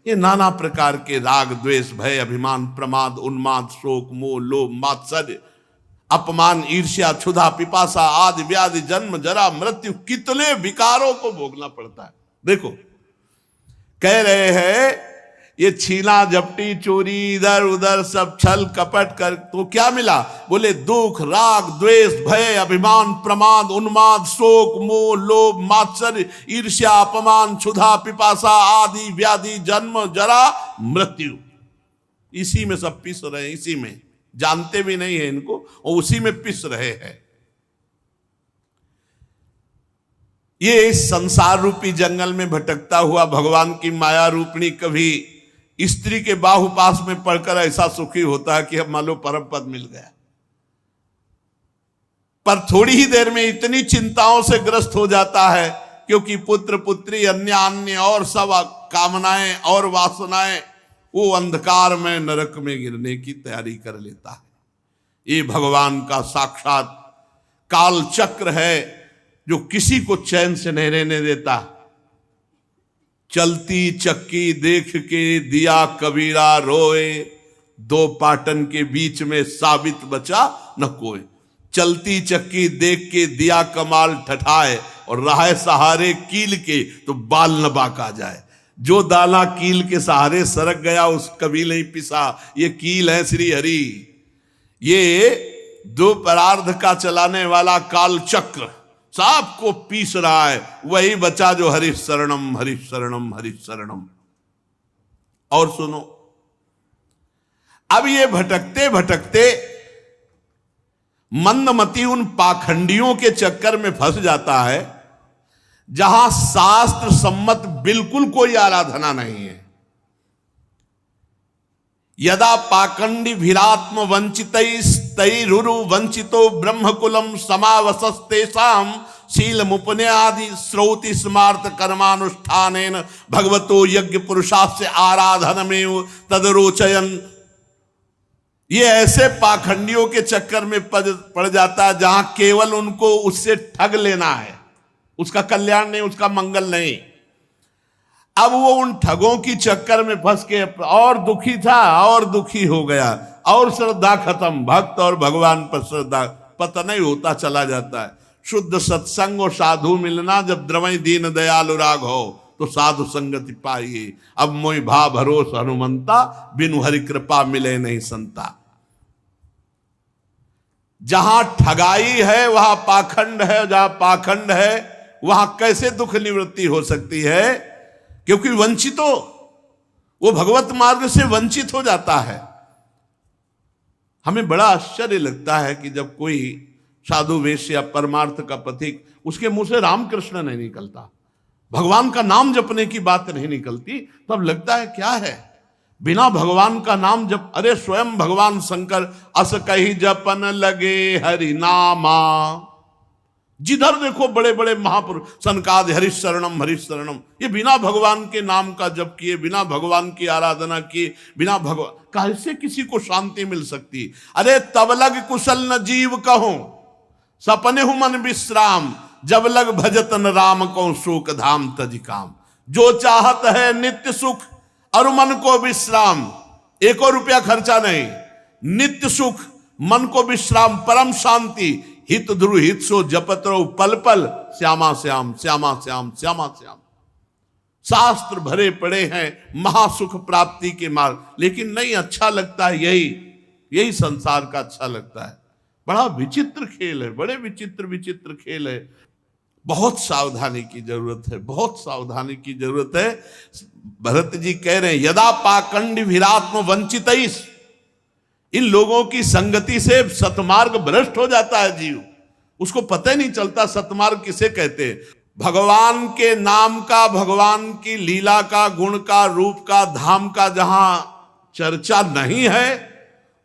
ये नाना प्रकार के राग द्वेष भय अभिमान प्रमाद उन्माद शोक मोह लोभ मात्सर्य अपमान ईर्ष्या क्षुधा पिपासा आदि व्याधि जन्म जरा मृत्यु, कितने विकारों को भोगना पड़ता है। देखो कह रहे हैं ये छीना झपटी चोरी इधर उधर सब छल कपट कर तो क्या मिला, बोले दुख राग द्वेष भय अभिमान प्रमाद उन्माद शोक मोह लोभ मात्सर्य ईर्ष्या अपमान क्षुधा पिपासा आदि व्याधि जन्म जरा मृत्यु। इसी में सब पिस रहे हैं, इसी में जानते भी नहीं है इनको, और उसी में पिस रहे हैं। ये इस संसार रूपी जंगल में भटकता हुआ भगवान की माया रूपणी कभी स्त्री के बाहुपास में पड़कर ऐसा सुखी होता है कि अब मान लो परम पद मिल गया, पर थोड़ी ही देर में इतनी चिंताओं से ग्रस्त हो जाता है, क्योंकि पुत्र पुत्री अन्य अन्य और सब कामनाएं और वासनाएं वो अंधकार में नरक में गिरने की तैयारी कर लेता है। ये भगवान का साक्षात काल चक्र है जो किसी को चैन से नहीं रहने देता। चलती चक्की देख के दिया कबीरा रोए, 2 पाटन के बीच में साबित बचा न कोई। चलती चक्की देख के दिया कमाल ठठाए, और राह सहारे कील के तो बाल न बाका जाए। जो दाना कील के सहारे सरक गया उस कभी नहीं पिसा। ये कील है श्री हरि, ये दो परार्ध का चलाने वाला काल चक्र सांप को पीस रहा है। वही बचा जो हरि शरणम हरि शरणम हरि शरणम। और सुनो, अब ये भटकते भटकते मंदमती उन पाखंडियों के चक्कर में फंस जाता है जहां शास्त्र सम्मत बिल्कुल कोई आराधना नहीं है। यदा पाखंडी भिरात्म वंचितैरुरु वंचितो ब्रह्मकुलम समावसस्तेषाम शील मुपन्यादि श्रौति स्मार्त कर्मानुष्ठानेन भगवतो यज्ञ पुरुषास्य आराधनमेव तदरोचयन। ये ऐसे पाखंडियों के चक्कर में पड़ जाता है जहां केवल उनको उससे ठग लेना है, उसका कल्याण नहीं, उसका मंगल नहीं। अब वो उन ठगों की चक्कर में फंस के और दुखी था और दुखी हो गया, और श्रद्धा खत्म। भक्त और भगवान पर श्रद्धा पता नहीं होता चला जाता है। शुद्ध सत्संग और साधु मिलना, जब द्रवई दीन दयालु राग हो तो साधु संगति पाइए। अब मोहि भा भरोस हनुमंता, बिनु हरि कृपा मिले नहीं संता। जहां ठगाई है वहां पाखंड है, जहां पाखंड है वहां कैसे दुख निवृत्ति हो सकती है? क्योंकि वंचितो, वो भगवत मार्ग से वंचित हो जाता है। हमें बड़ा आश्चर्य लगता है कि जब कोई साधु वेश या परमार्थ का पथिक, उसके मुंह से रामकृष्ण नहीं निकलता, भगवान का नाम जपने की बात नहीं निकलती, तब लगता है क्या है। बिना भगवान का नाम जप, अरे स्वयं भगवान शंकर अस कही जपन लगे हरि नामा। जिधर देखो बड़े बड़े महापुरुष सनकादि हरि शरणम हरि शरणम, ये बिना भगवान के नाम का जप किए, बिना भगवान की आराधना किए, बिना भगवान कैसे किसी को शांति मिल सकती? अरे तब लग कुशल न जीव कहो सपने हु मन विश्राम, जब लग भजतन राम को शोक धाम तज काम। जो चाहत है नित्य सुख और मन को विश्राम, एक और रुपया खर्चा नहीं, नित्य सुख, मन को विश्राम, परम शांति, हित ध्रुव हित सो जपत रहो पल पल, श्यामा श्याम श्यामा श्याम श्यामा श्याम। शास्त्र भरे पड़े हैं महासुख प्राप्ति के मार्ग, लेकिन नहीं अच्छा लगता है, यही संसार का अच्छा लगता है। बड़ा विचित्र खेल है, बड़े विचित्र विचित्र खेल है। बहुत सावधानी की जरूरत है, बहुत सावधानी की जरूरत है। भरत जी कह रहे हैं यदा पाखंड विरात्म वंचितैष, इन लोगों की संगति से सतमार्ग भ्रष्ट हो जाता है जीव, उसको पता ही नहीं चलता सतमार्ग किसे कहते हैं। भगवान के नाम का, भगवान की लीला का, गुण का, रूप का, धाम का जहां चर्चा नहीं है,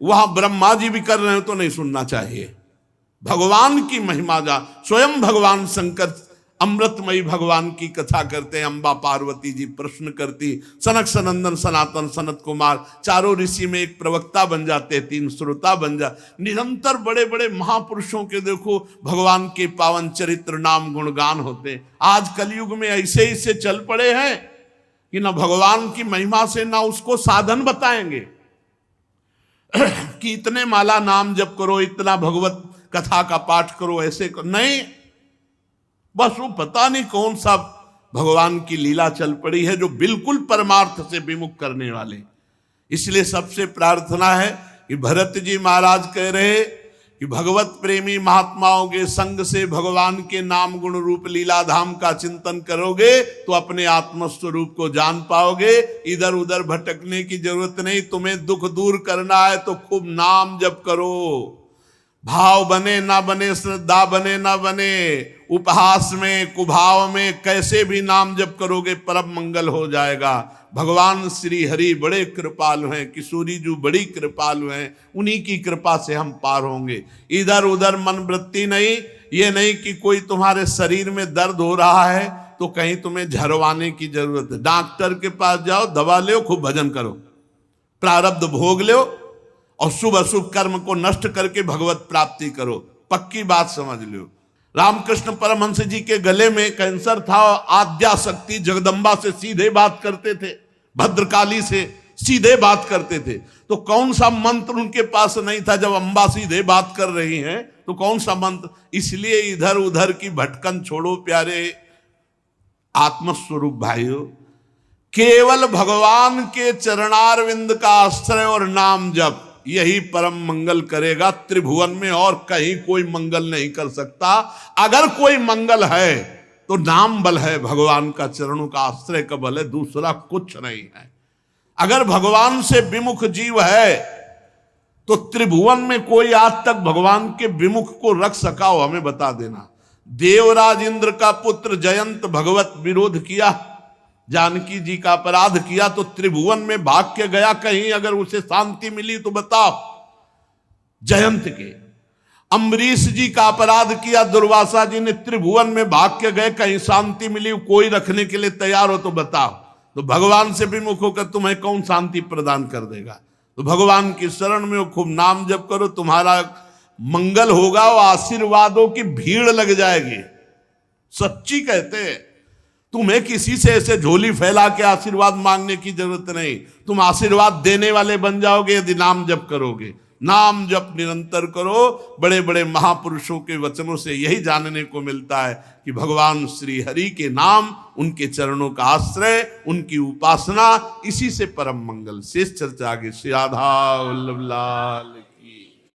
वहां ब्रह्मा जी भी कर रहे हो तो नहीं सुनना चाहिए। भगवान की महिमा जा, स्वयं भगवान शंकर अमृतमयी भगवान की कथा करते हैं, अम्बा पार्वती जी प्रश्न करती, सनक सनंदन सनातन सनत कुमार, चारों ऋषि में एक प्रवक्ता बन जाते, 3 श्रोता बन जा। निरंतर बड़े बड़े महापुरुषों के देखो भगवान के पावन चरित्र नाम गुणगान होते। आज कलयुग में ऐसे ही से चल पड़े हैं कि ना भगवान की महिमा से ना उसको साधन बताएंगे कि इतने माला नाम जप करो, इतना भगवत कथा का पाठ करो, ऐसे करो, नहीं, बस वो पता नहीं कौन सा भगवान की लीला चल पड़ी है जो बिल्कुल परमार्थ से विमुख करने वाले। इसलिए सबसे प्रार्थना है कि भरत जी महाराज कह रहे कि भगवत प्रेमी महात्माओं के संग से भगवान के नाम गुण रूप लीला धाम का चिंतन करोगे तो अपने आत्मस्वरूप को जान पाओगे। इधर उधर भटकने की जरूरत नहीं। तुम्हें दुख दूर करना है तो खूब नाम जप करो। भाव बने ना बने, श्रद्धा बने ना बने, उपहास में कुभाव में कैसे भी नाम जप करोगे परम मंगल हो जाएगा। भगवान श्री हरि बड़े कृपालु हैं, किशोरी जी बड़ी कृपालु हैं, उन्हीं की कृपा से हम पार होंगे। इधर उधर मन वृत्ति नहीं। ये नहीं कि कोई तुम्हारे शरीर में दर्द हो रहा है तो कहीं तुम्हें झरवाने की जरूरत है। डॉक्टर के पास जाओ, दवा लो, खूब भजन करो, प्रारब्ध भोग लो और शुभ अशुभ कर्म को नष्ट करके भगवत प्राप्ति करो। पक्की बात समझ लो। रामकृष्ण परमहंस जी के गले में कैंसर था, आद्या शक्ति जगदम्बा से सीधे बात करते थे, भद्रकाली से। सीधे बात करते थे। तो कौन सा मंत्र उनके पास नहीं था? जब अम्बा सीधे बात कर रही हैं तो कौन सा मंत्र? इसलिए इधर उधर की भटकन छोड़ो प्यारे आत्मस्वरूप भाइयों, केवल भगवान के चरणारविंद का आश्रय और नाम जप, यही परम मंगल करेगा त्रिभुवन में, और कहीं कोई मंगल नहीं कर सकता। अगर कोई मंगल है तो नाम बल है, भगवान का चरणों का आश्रय का बल है, दूसरा कुछ नहीं है। अगर भगवान से विमुख जीव है तो त्रिभुवन में कोई आज तक भगवान के विमुख को रख सका हो, हमें बता देना। देवराज इंद्र का पुत्र जयंत भगवत विरोध किया, जानकी जी का अपराध किया, तो त्रिभुवन में भाग के गया, कहीं अगर उसे शांति मिली तो बताओ। जयंत के अम्बरीश जी का अपराध किया, दुर्वासा जी ने, त्रिभुवन में भाग के गए, कहीं शांति मिली, कोई रखने के लिए तैयार हो तो बताओ। तो भगवान से विमुख होकर तुम्हें कौन शांति प्रदान कर देगा? तो भगवान की शरण में हो, खूब नाम जप करो, तुम्हारा मंगल होगा, और आशीर्वादों की भीड़ लग जाएगी। सच्ची कहते हैं, तुम्हें किसी से ऐसे झोली फैला के आशीर्वाद मांगने की जरूरत नहीं, तुम आशीर्वाद देने वाले बन जाओगे यदि नाम जप करोगे। नाम जप निरंतर करो। बड़े बड़े महापुरुषों के वचनों से यही जानने को मिलता है कि भगवान श्री हरि के नाम, उनके चरणों का आश्रय, उनकी उपासना, इसी से परम मंगल। शेष चर्चा आगे। श्री राधा वल्लभ लाल।